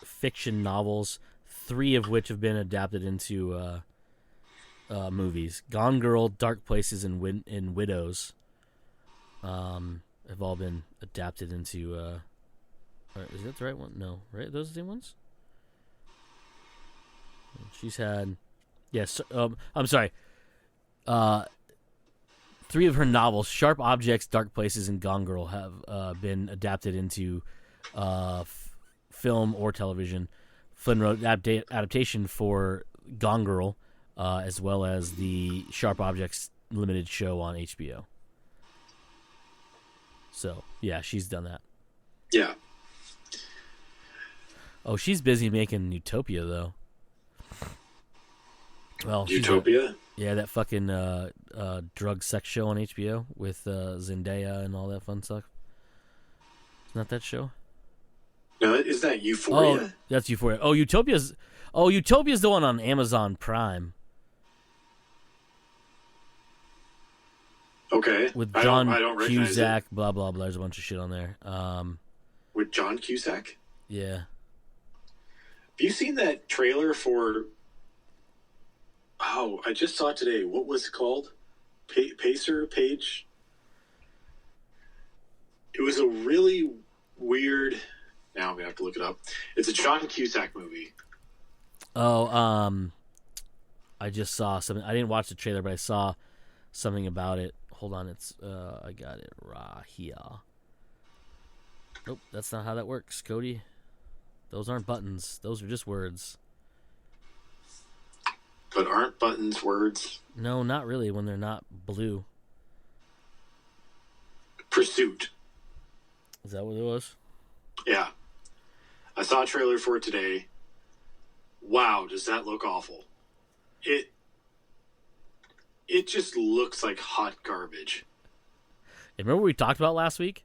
fiction novels, 3 of which have been adapted into movies. Gone Girl, Dark Places, and Widows have all been adapted into... is that the right one? No, right? Those are the ones? She's had... Yes, I'm sorry. 3 of her novels, Sharp Objects, Dark Places, and Gone Girl, have been adapted into film or television. Flynn wrote adaptation for Gone Girl, as well as the Sharp Objects limited show on HBO. So, yeah, she's done that. Yeah. Oh, she's busy making Utopia, though. Well, Utopia? Yeah, that fucking drug sex show on HBO with Zendaya and all that fun stuff. Isn't that show? No, is that Euphoria? Oh, that's Euphoria. Oh, Utopia's the one on Amazon Prime. Okay. With John I don't Cusack, blah, blah, blah. There's a bunch of shit on there. With John Cusack? Yeah. Have you seen that trailer for... Oh, I just saw it today. What was it called? Page? It was a really weird... Now I'm going to have to look it up. It's a John Cusack movie. Oh, I just saw something. I didn't watch the trailer, but I saw something about it. Hold on, I got it right here. Nope, that's not how that works, Cody. Those aren't buttons. Those are just words. But aren't buttons words? No, not really when they're not blue. Pursuit. Is that what it was? Yeah. I saw a trailer for it today. Wow, does that look awful. It just looks like hot garbage. Remember what we talked about last week?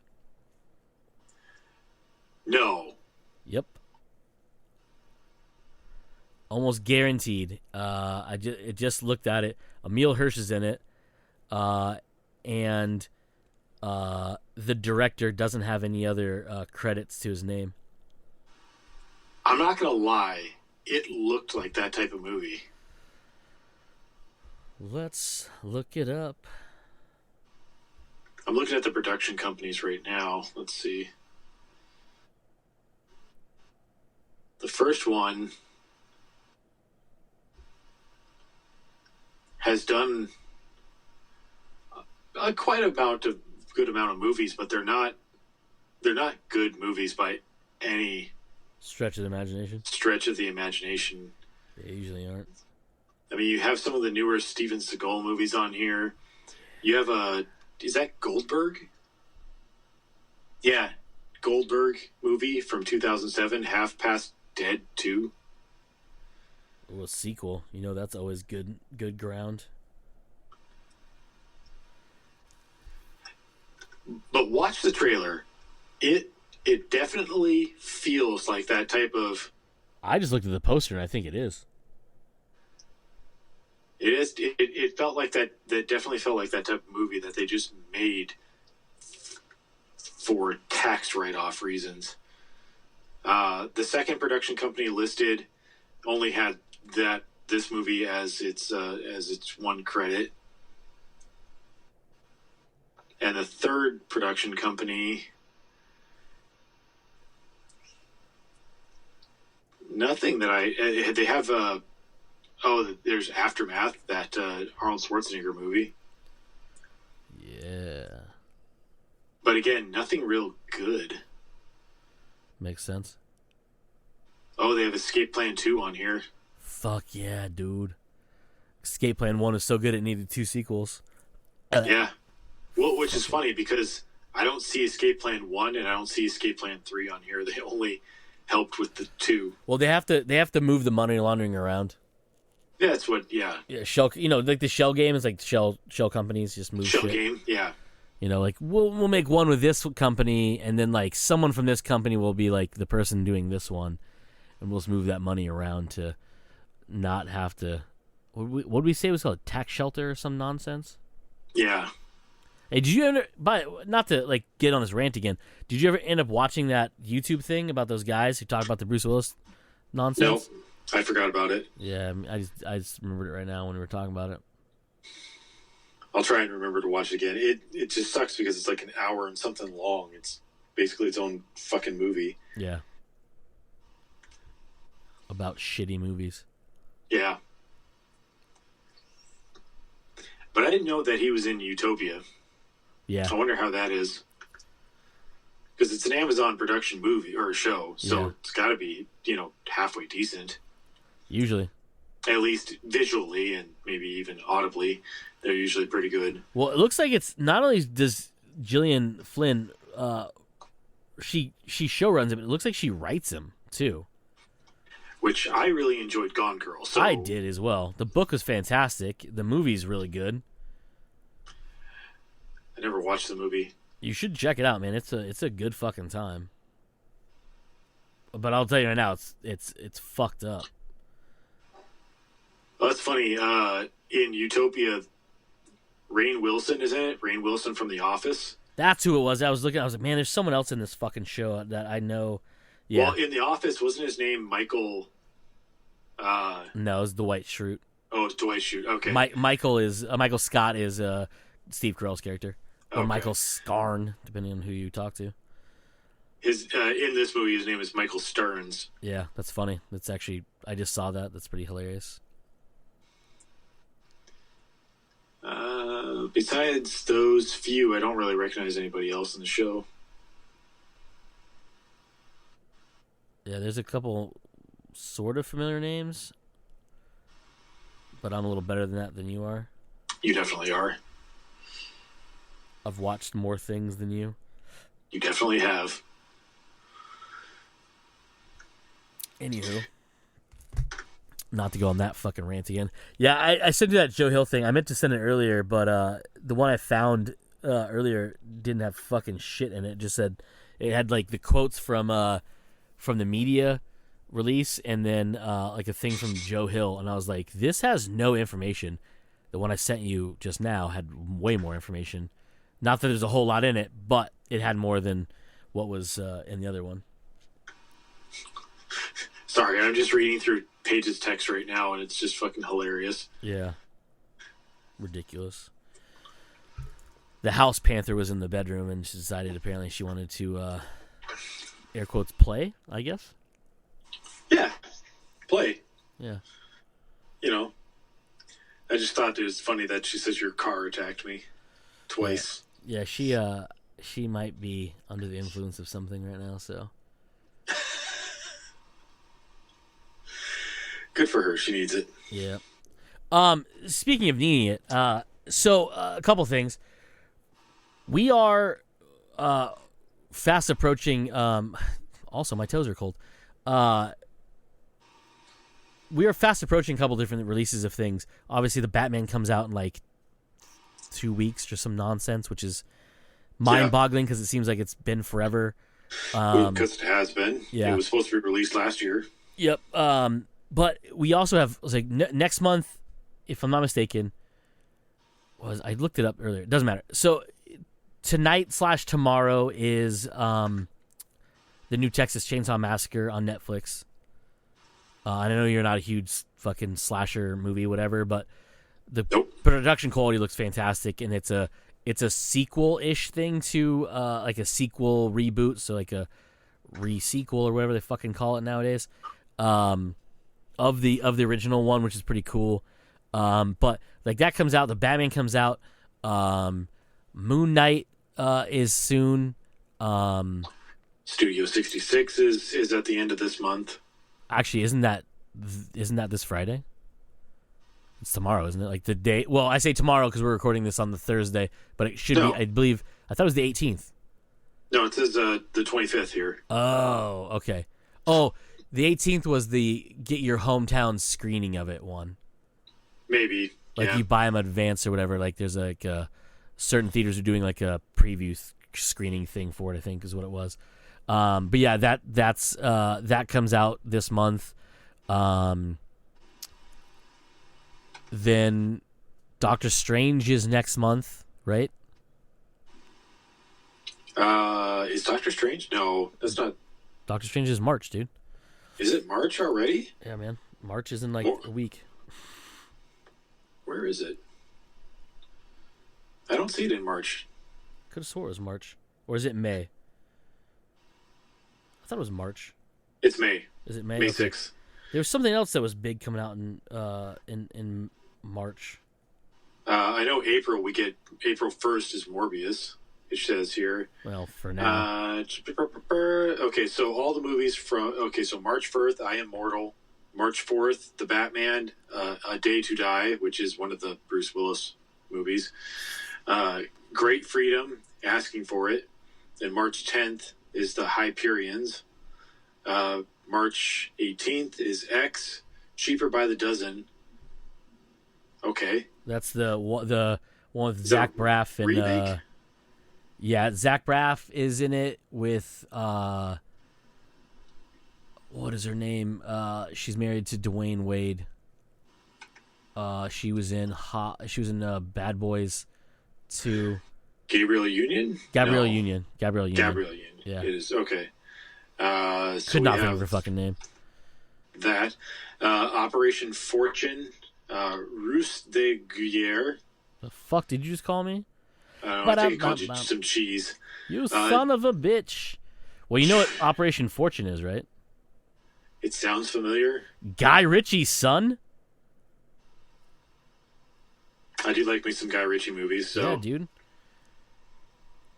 No. Yep. Almost guaranteed. I just looked at it. Emil Hirsch is in it, and the director doesn't have any other credits to his name. I'm not gonna lie. It looked like that type of movie. Let's look it up. I'm looking at the production companies right now. Let's see. The first one has done quite a good amount of movies, but they're not good movies by any stretch of the imagination. They usually aren't. I mean, you have some of the newer Steven Seagal movies on here. You have is that Goldberg? Yeah, Goldberg movie from 2007, Half Past Dead 2. A sequel, that's always good ground. But watch the trailer. It definitely feels like that type of... I just looked at the poster and I think it is. It is. It felt like that. That definitely felt like that type of movie that they just made for tax write-off reasons. The second production company listed only had this movie as its one credit, and the third production company, nothing that they have. There's Aftermath, that Arnold Schwarzenegger movie. But again, nothing real good. Makes sense. Oh, they have Escape Plan 2 on here. Fuck yeah, dude. Escape Plan 1 is so good it needed 2 sequels. Yeah. Well, which is funny because I don't see Escape Plan 1 and I don't see Escape Plan 3 on here. They only helped with the 2. Well, they have to move the money laundering around. Yeah, that's what, yeah. Yeah, shell, like the shell game is like shell companies just move Shell shit. game, yeah. Like we'll make one with this company, and then like someone from this company will be like the person doing this one, and we'll just move that money around to not have to. What did we say it was called? Tax shelter or some nonsense? Yeah. Hey, did you ever? Not to like get on this rant again. Did you ever end up watching that YouTube thing about those guys who talk about the Bruce Willis nonsense? Nope, I forgot about it. Yeah, I just remembered it right now when we were talking about it. I'll try and remember to watch it again. It just sucks because it's like an hour and something long. It's basically its own fucking movie. Yeah. About shitty movies. Yeah. But I didn't know that he was in Utopia. Yeah. I wonder how that is. Because it's an Amazon production movie or show, so it's got to be, halfway decent. Usually. At least visually and maybe even audibly, they're usually pretty good. Well, it looks like it's not only does Gillian Flynn, she showruns it, but it looks like she writes them too. Which I really enjoyed Gone Girl. So I did as well. The book was fantastic. The movie's really good. I never watched the movie. You should check it out, man. It's a good fucking time. But I'll tell you right now, it's fucked up. Well, that's funny. In Utopia, Rainn Wilson is in it. Rainn Wilson from The Office. That's who it was. I was like, man, there's someone else in this fucking show that I know. Yeah. Well, in The Office, wasn't his name Michael? No, it was Dwight Schrute. Oh, it's Dwight Schrute. Okay. Michael Scott is Steve Carell's character, or Okay. Michael Scarn, depending on who you talk to. His in this movie, his name is Michael Stearns. Yeah, that's funny. That's actually, I just saw that. That's pretty hilarious. Besides those few, I don't really recognize anybody else in the show. Yeah, there's a couple sort of familiar names, but I'm a little better than that than you are. You definitely are. I've watched more things than you. You definitely have. Anywho, not to go on that fucking rant again. Yeah, I sent you that Joe Hill thing. I meant to send it earlier, but the one I found earlier didn't have fucking shit in it. It just said it had like the quotes from the media release and then like a thing from Joe Hill, and I was like, this has no information. The one I sent you just now had way more information. Not that there's a whole lot in it, but it had more than what was in the other one. Sorry, I'm just reading through Paige's text right now, and it's just fucking hilarious. Yeah. Ridiculous. The house panther was in the bedroom, and she decided apparently she wanted to, air quotes, play, I guess? Yeah. Play. Yeah. I just thought it was funny that she says your car attacked me twice. Yeah, she might be under the influence of something right now, so. Good for her. She needs it. Yeah. Speaking of needing it, so a couple things. We are fast approaching. Also, my toes are cold. We are fast approaching a couple different releases of things. Obviously, the Batman comes out in like 2 weeks or some nonsense, which is mind-boggling because it seems like it's been forever. Because it has been. Yeah. It was supposed to be released last year. Yep. But we also have like next month, if I'm not mistaken, I looked it up earlier. It doesn't matter. So tonight/tomorrow is the new Texas Chainsaw Massacre on Netflix. I know you're not a huge fucking slasher movie, whatever, but the production quality looks fantastic, and it's a sequel-ish thing to like a sequel reboot, so like a re-sequel or whatever they fucking call it nowadays. Of the original one, which is pretty cool. But like that comes out, the Batman comes out, Moon Knight is soon. Studio 66 is at the end of this month. Actually, isn't that this Friday? It's tomorrow, isn't it? Like the day. Well, I say tomorrow because we're recording this on the Thursday, but it should be. I believe. I thought it was the 18th. No, it says the 25th here. Oh, okay. Oh, the 18th was the get your hometown screening of it one. Maybe. Like you buy them advance or whatever. Like there's like certain theaters are doing like a preview screening thing for it. I think is what it was. But yeah, that comes out this month. Then Doctor Strange is next month, right? Is Doctor Strange? No, that's not. Doctor Strange is March, dude. Is it March already? Yeah, man. March is in like a week. Where is it? I don't see it in March. Could have swore it was March. Or is it May? I thought it was March. It's May. Is it May? May okay. 6th. There was something else that was big coming out in March. I know April. We get April 1st is Morbius. It says here. Well, for now. Okay, so all the movies from. Okay, so March 1st, I Am Mortal. March 4th, The Batman, A Day to Die, which is one of the Bruce Willis movies. Great Freedom, Asking for It. And March 10th is The Hyperions. March 18th is X, Cheaper by the Dozen. Okay. That's the one with Zach Braff and remake? Yeah, Zach Braff is in it with what is her name? She's married to Dwayne Wade. She was in Bad Boys 2. Gabrielle Union. Gabrielle Union. Yeah. Yeah. It is okay. So could not think of her fucking name. That Operation Fortune, Ruse de Guerre. The fuck did you just call me? I think he called you some cheese. You son of a bitch. Well, you know what Operation Fortune is, right? It sounds familiar. Guy Ritchie's son? I do like me some Guy Ritchie movies. So. Yeah, dude.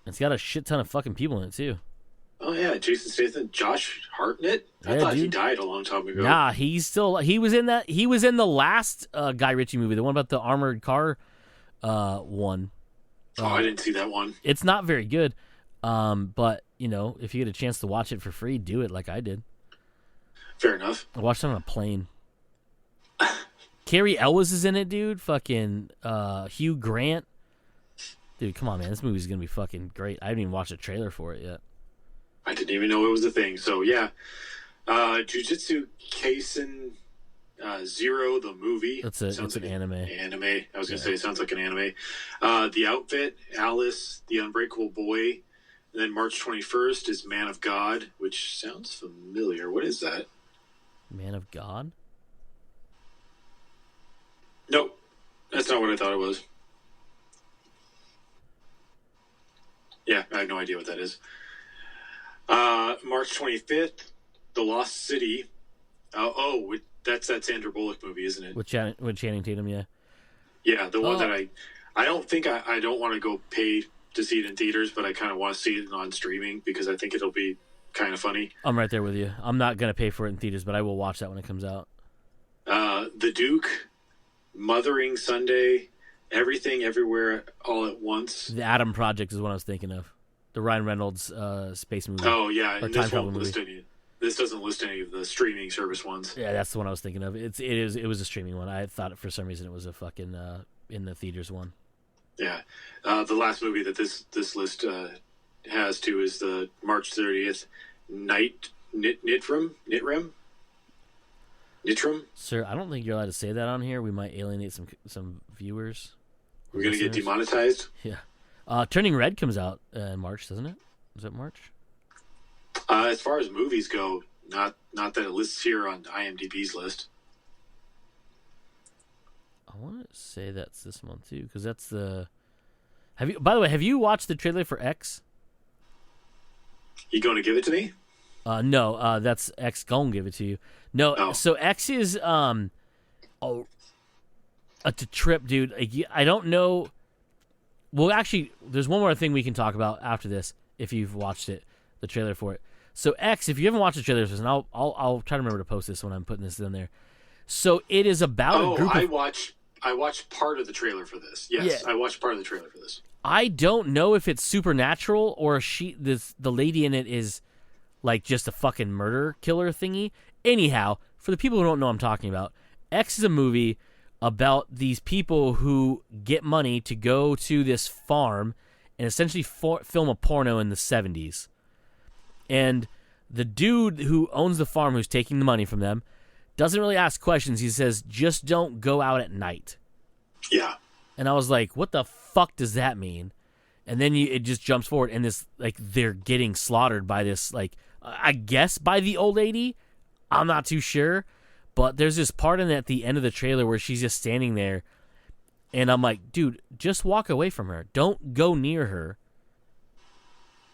It's got a shit ton of fucking people in it, too. Oh, yeah. Jason Statham, Josh Hartnett. I thought he died a long time ago. Nah, he was in that. He was in the last Guy Ritchie movie, the one about the armored car one. Oh, I didn't see that one. It's not very good. But, you know, if you get a chance to watch it for free, do it like I did. Fair enough. I watched it on a plane. Carrie Elwes is in it, dude. Fucking Hugh Grant. Dude, come on, man. This movie's going to be fucking great. I haven't even watched a trailer for it yet. I didn't even know it was a thing. So, yeah. Jujutsu Kaisen Zero, the movie. It's an anime. Anime. I was going to say, it sounds like an anime. The Outfit, Alice, The Unbreakable Boy. And then March 21st is Man of God, which sounds familiar. What is that? Man of God? Nope. That's not what I thought it was. Yeah, I have no idea what that is. March 25th, The Lost City. That's that Sandra Bullock movie, isn't it? With Channing Tatum, yeah. Yeah, the one that I don't think I don't want to go pay to see it in theaters, but I kind of want to see it on streaming because I think it'll be kind of funny. I'm right there with you. I'm not going to pay for it in theaters, but I will watch that when it comes out. The Duke, Mothering Sunday, Everything Everywhere All at Once. The Adam Project is what I was thinking of. The Ryan Reynolds space movie. Oh, yeah. Or And time this travel won't list movie. any. This doesn't list any of the streaming service ones. Yeah, that's the one I was thinking of. It was a streaming one. I thought for some reason it was a fucking in the theaters one. Yeah. The last movie that this list has too is the March 30th Nitram. Sir, I don't think you're allowed to say that on here. We might alienate some viewers. We're going to get demonetized? Yeah. Turning Red comes out in March, doesn't it? Is it March? As far as movies go, not that it lists here on IMDb's list. I want to say that's this month too, because that's the. By the way, have you watched the trailer for X? You going to give it to me? No. That's X. Gonna give it to you. No. Oh. So X is a trip, dude. I don't know. Well, actually, there's one more thing we can talk about after this if you've watched it, the trailer for it. So X, if you haven't watched the trailer for this, and I'll try to remember to post this when I'm putting this in there. So it is about a group of... I watched part of the trailer for this. Yes, yeah. I watched part of the trailer for this. I don't know if it's supernatural or the lady in it is like just a fucking murder killer thingy. Anyhow, for the people who don't know what I'm talking about, X is a movie about these people who get money to go to this farm and essentially film a porno in the 70s. And the dude who owns the farm, who's taking the money from them, doesn't really ask questions. He says, just don't go out at night. Yeah. And I was like, what the fuck does that mean? And then it just jumps forward, and this, like, they're getting slaughtered by this, like, I guess by the old lady. I'm not too sure. But there's this part in at the end of the trailer where she's just standing there, and I'm like, dude, just walk away from her. Don't go near her.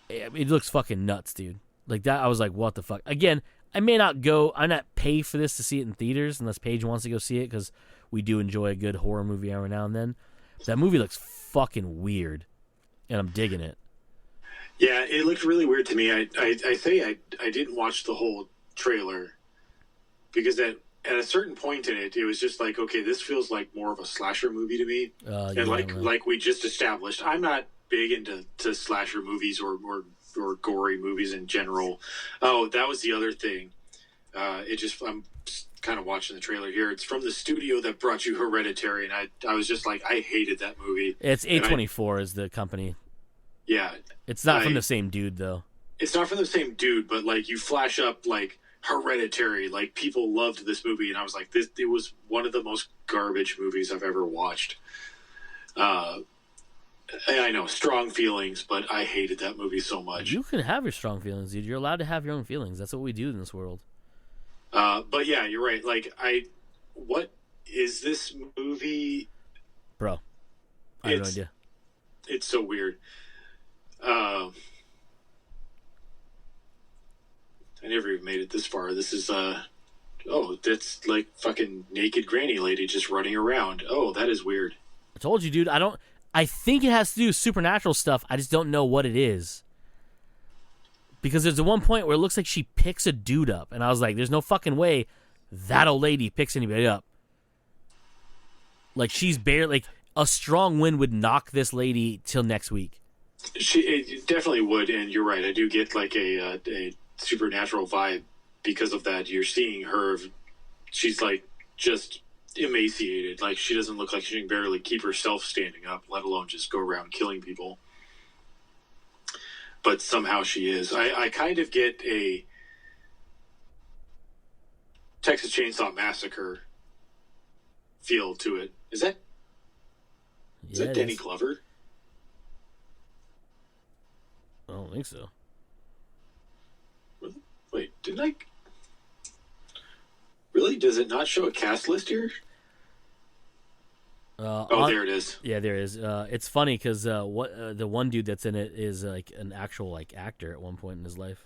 It looks fucking nuts, dude. Like that, I was like, what the fuck? Again, I may not go. I not pay for this to see it in theaters unless Paige wants to go see it, because we do enjoy a good horror movie every now and then. That movie looks fucking weird, and I'm digging it. Yeah, it looked really weird to me. I say I didn't watch the whole trailer because at a certain point in it, it was just like, okay, this feels like more of a slasher movie to me. Like we just established, I'm not big into slasher movies or gory movies in general. Oh, that was the other thing. I'm kind of watching the trailer here. It's from the studio that brought you Hereditary, and I was just like, I hated that movie. It's A24 is the company. Yeah. It's not from the same dude, though. It's not from the same dude, but like you flash up like Hereditary, like people loved this movie, and I was like, it was one of the most garbage movies I've ever watched. I know, strong feelings, but I hated that movie so much. You can have your strong feelings, dude. You're allowed to have your own feelings. That's what we do in this world. But yeah, you're right. Like, what is this movie? Bro, I have no idea. It's so weird. I never even made it this far. This is, that's like fucking naked granny lady just running around. Oh, that is weird. I told you, dude. I think it has to do with supernatural stuff. I just don't know what it is. Because there's the one point where it looks like she picks a dude up. And I was like, there's no fucking way that old lady picks anybody up. Like, she's barely... Like, a strong wind would knock this lady till next week. It definitely would, and you're right. I do get, like, a supernatural vibe because of that. You're seeing her... She's, like, just emaciated. Like, she doesn't look like she can barely keep herself standing up, let alone just go around killing people. But somehow she is. I kind of get a Texas Chainsaw Massacre feel to it. Is that Danny Glover? I don't think so. Wait, didn't I... Really? Does it not show a cast list here? There it is. Yeah, there is. It's funny because the one dude that's in it is like an actual like actor at one point in his life.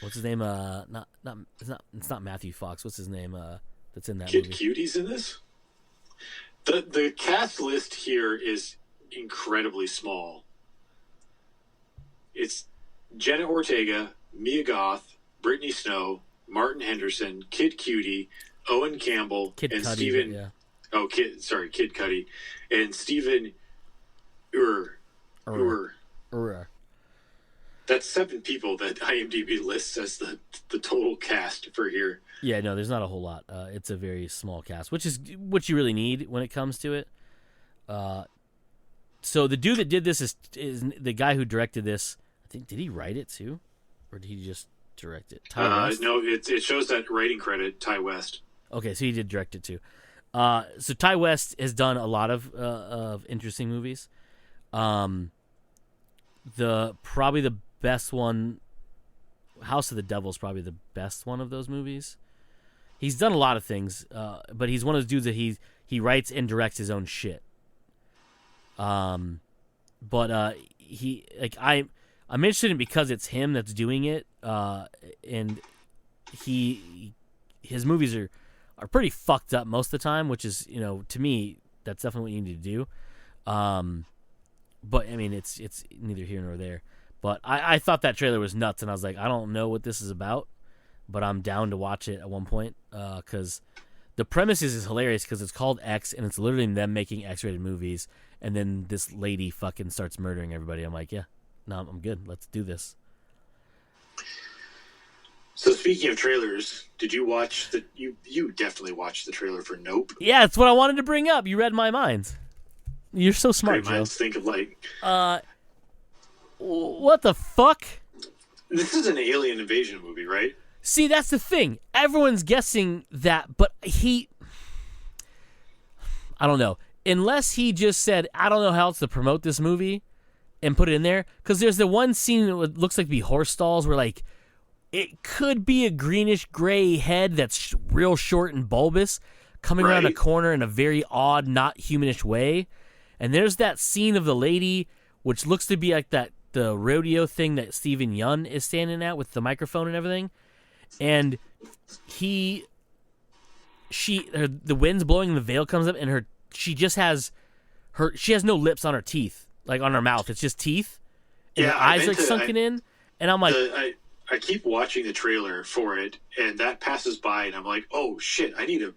What's his name? It's not Matthew Fox. What's his name? That's in that movie. Kid Cudie's in this. The cast list here is incredibly small. It's Jenna Ortega, Mia Goth, Brittany Snow, Martin Henderson, Kid Cudi, Owen Campbell, Kid and Cudi, Stephen. yeah. Oh, Kid Cudi, and Stephen Ur. That's 7 people that IMDb lists as the total cast for here. Yeah, no, there's not a whole lot. It's a very small cast, which is what you really need when it comes to it. So the dude that did this is the guy who directed this. I think, did he write it too, or did he just direct it? Ty West? No, it shows that writing credit, Ty West. Okay, so he did direct it too. So Ty West has done a lot of interesting movies. Probably the best one, House of the Devil, is probably the best one of those movies. He's done a lot of things, but he's one of those dudes that he writes and directs his own shit. I'm interested in because it's him that's doing it, and his movies are pretty fucked up most of the time, which is, to me, that's definitely what you need to do. But I mean, it's neither here nor there. But I thought that trailer was nuts, and I was like, I don't know what this is about, but I'm down to watch it at one point because the premise is hilarious because it's called X, and it's literally them making X-rated movies, and then this lady fucking starts murdering everybody. I'm like, yeah, no, I'm good. Let's do this. So speaking of trailers, did you watch the? You definitely watched the trailer for Nope. Yeah, it's what I wanted to bring up. You read my mind. You're so smart, Great minds Joe. think of like. What the fuck? This is an alien invasion movie, right? See, that's the thing. Everyone's guessing that, but I don't know. Unless he just said, I don't know how else to promote this movie and put it in there. Because there's the one scene that looks like be horse stalls where, like, it could be a greenish gray head that's real short and bulbous coming around a corner in a very odd, not humanish way. And there's that scene of the lady, which looks to be like the rodeo thing that Steven Yeun is standing at with the microphone and everything. And the wind's blowing and the veil comes up, and she has no lips on her teeth, like on her mouth. It's just teeth. And her eyes like sunken in. And I'm like, I keep watching the trailer for it, and that passes by, and I'm like, oh shit, I need to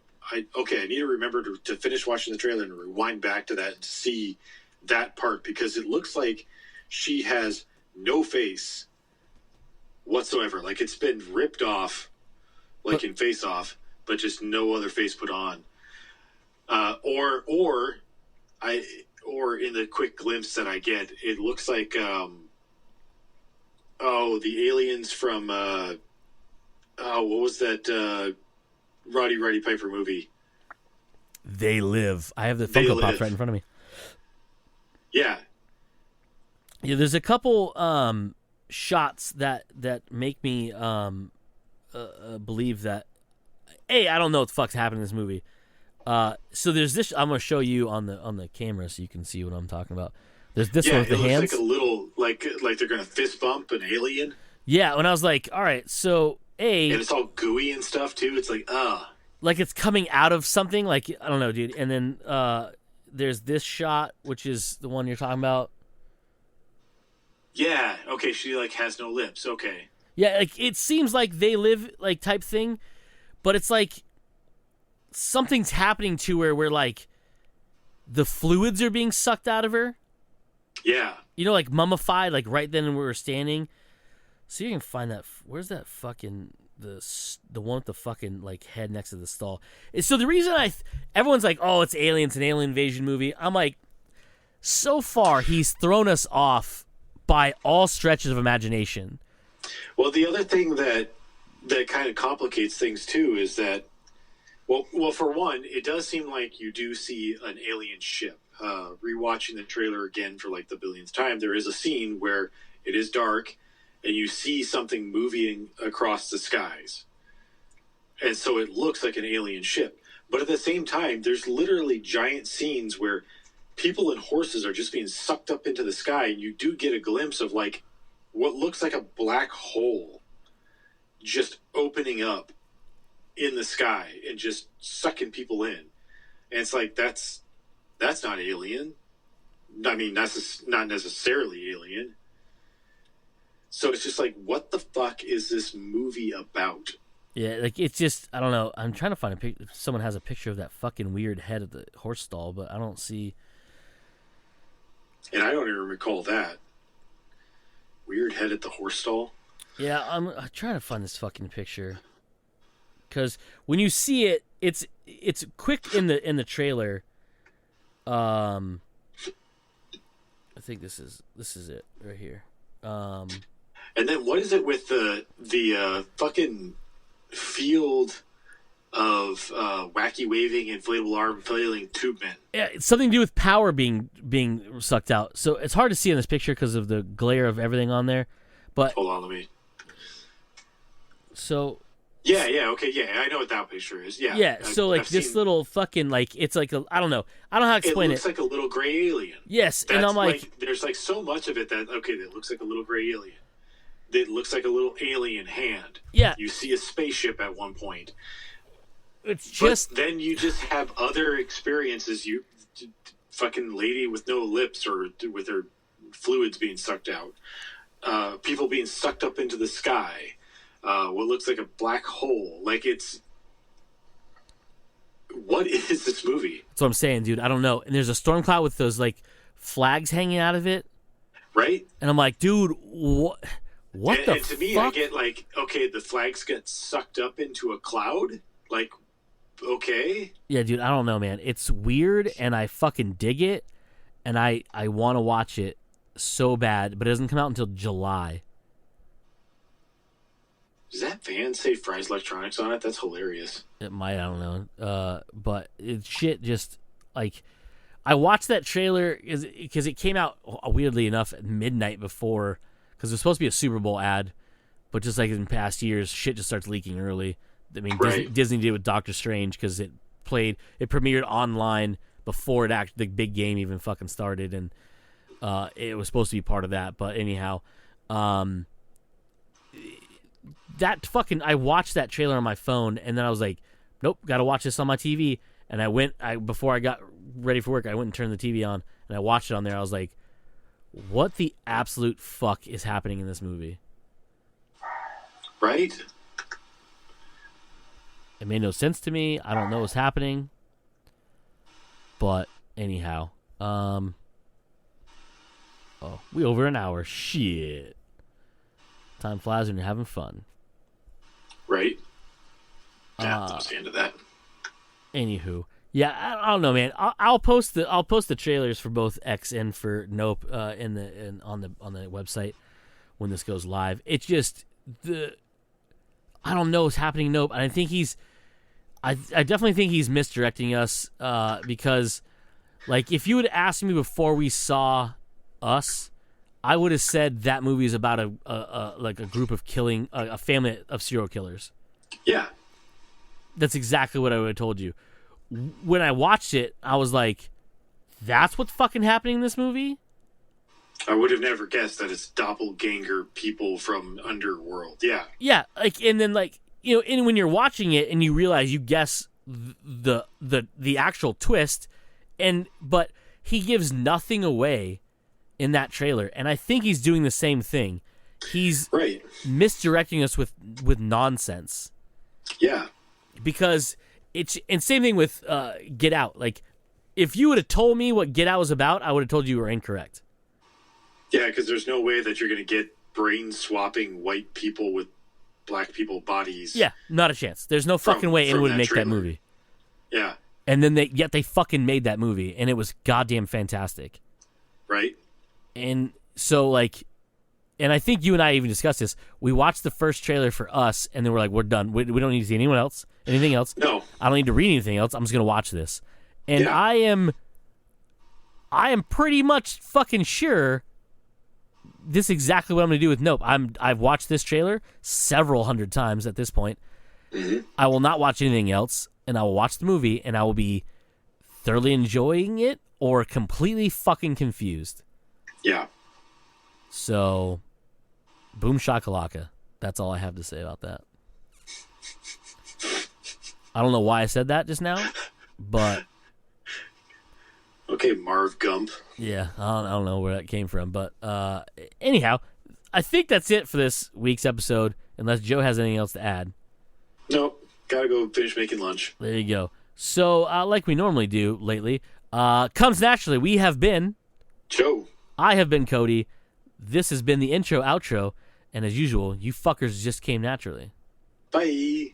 remember to finish watching the trailer and rewind back to that and see that part, because it looks like she has no face whatsoever. Like it's been ripped off, like in Face Off, but just no other face put on. Or in the quick glimpse that I get, it looks like the aliens from what was that Roddy Piper movie? They Live. I have the Funko Pops right in front of me. Yeah. Yeah, there's a couple shots that make me believe that I don't know what the fuck's happening in this movie. So there's this. I'm gonna show you on the camera so you can see what I'm talking about. There's this one with the hands. Like a little like they're gonna fist bump an alien. Yeah, when I was like, all right, so and it's all gooey and stuff too. It's like it's coming out of something. Like I don't know, dude. And then there's this shot, which is the one you're talking about. Yeah. Okay. She like has no lips. Okay. Yeah, like it seems like They Live like type thing, but it's like something's happening to her where like the fluids are being sucked out of her. Yeah. You know, like mummified, like right then when we were standing. So you can find that. Where's that fucking the one with the fucking like head next to the stall? So the reason everyone's like, oh, it's Aliens, an alien invasion movie. I'm like, so far he's thrown us off by all stretches of imagination. Well, the other thing that kind of complicates things too is that, well, for one, it does seem like you do see an alien ship. Rewatching the trailer again for like the billionth time, there is a scene where it is dark and you see something moving across the skies. And so it looks like an alien ship. But at the same time, there's literally giant scenes where people and horses are just being sucked up into the sky, and you do get a glimpse of like what looks like a black hole just opening up in the sky and just sucking people in. And it's like, that's not alien. I mean, that's not necessarily alien. So it's just like, what the fuck is this movie about? Yeah, like it's just, I don't know. I'm trying to find a picture. If someone has a picture of that fucking weird head at the horse stall, but I don't see. And I don't even recall that. Weird head at the horse stall? Yeah, I'm trying to find this fucking picture. Because when you see it, it's quick in the trailer. I think this is it right here. And then what is it with the fucking field of wacky waving inflatable arm flailing tube men? Yeah, it's something to do with power being sucked out. So it's hard to see in this picture because of the glare of everything on there. But hold on, let me. So. Yeah, okay, yeah, I know what that picture is. Yeah. Yeah, so like I've this seen... little fucking like it's like I don't know how to explain it. It looks like a little gray alien. Yes, and I'm like there's like so much of it that looks like a little gray alien. It looks like a little alien hand. Yeah. You see a spaceship at one point. it's just... But then you just have other experiences. You fucking lady with no lips or with her fluids being sucked out. People being sucked up into the sky. What looks like a black hole. Like, it's... What is this movie? That's what I'm saying, dude. I don't know. And there's a storm cloud with those, like, flags hanging out of it. Right? And I'm like, dude, what the and to me, fuck? I get like, okay, the flags get sucked up into a cloud? Like, okay. Yeah, dude, I don't know, man. It's weird, and I fucking dig it, and I want to watch it so bad, but it doesn't come out until July. Does that van say Fry's Electronics on it? That's hilarious. It might, I don't know. But it's shit just, like, I watched that trailer because it came out, weirdly enough, at midnight before, because it was supposed to be a Super Bowl ad, but just like in past years, shit just starts leaking early. I mean, Right. Disney did it with Doctor Strange because it premiered online before the big game even fucking started, and it was supposed to be part of that. But anyhow, that fucking, I watched that trailer on my phone, and then I was like, nope, gotta watch this on my TV. And before I got ready for work, I went and turned the TV on, and I watched it on there. I was like, what the absolute fuck is happening in this movie? Right? It made no sense to me. I don't know what's happening. But anyhow, we over an hour. Shit. Time flies when you're having fun. Right? Yeah, I'm the end of that. Anywho, yeah, I don't know, man. I'll post the trailers for both X and for Nope on the website when this goes live. It's just I don't know what's happening. Nope, and I think I definitely think he's misdirecting us because, like, if you had asked me before we saw Us, I would have said that movie is about a group of killing a family of serial killers. Yeah. That's exactly what I would have told you. When I watched it, I was like, that's what's fucking happening in this movie? I would have never guessed that it's doppelganger people from Underworld. Yeah. Yeah, like, and then, like, you know, and when you're watching it and you realize you guess the actual twist, but he gives nothing away in that trailer, and I think he's doing the same thing. He's right. misdirecting us with nonsense. Yeah. Because and same thing with Get Out. Like, if you would have told me what Get Out was about, I would have told you were incorrect. Yeah, because there's no way that you're going to get brain-swapping white people with black people bodies. Yeah, not a chance. There's no fucking way anyone would make that movie. Yeah. And then they fucking made that movie, and it was goddamn fantastic. Right. And so, like, and I think you and I even discussed this. We watched the first trailer for Us, and then we're like, we're done. We don't need to see anything else. No. I don't need to read anything else. I'm just going to watch this. And yeah. I am pretty much fucking sure this is exactly what I'm going to do with Nope. I've watched this trailer several hundred times at this point. Mm-hmm. I will not watch anything else, and I will watch the movie, and I will be thoroughly enjoying it or completely fucking confused. Yeah. So, boom shakalaka. That's all I have to say about that. I don't know why I said that just now, but... Okay, Marv Gump. Yeah, I don't know where that came from, but anyhow, I think that's it for this week's episode, unless Joe has anything else to add. Nope, gotta go finish making lunch. There you go. So, like we normally do lately, comes naturally. We have been... Joe. I have been Cody. This has been the intro, outro, and as usual, you fuckers just came naturally. Bye.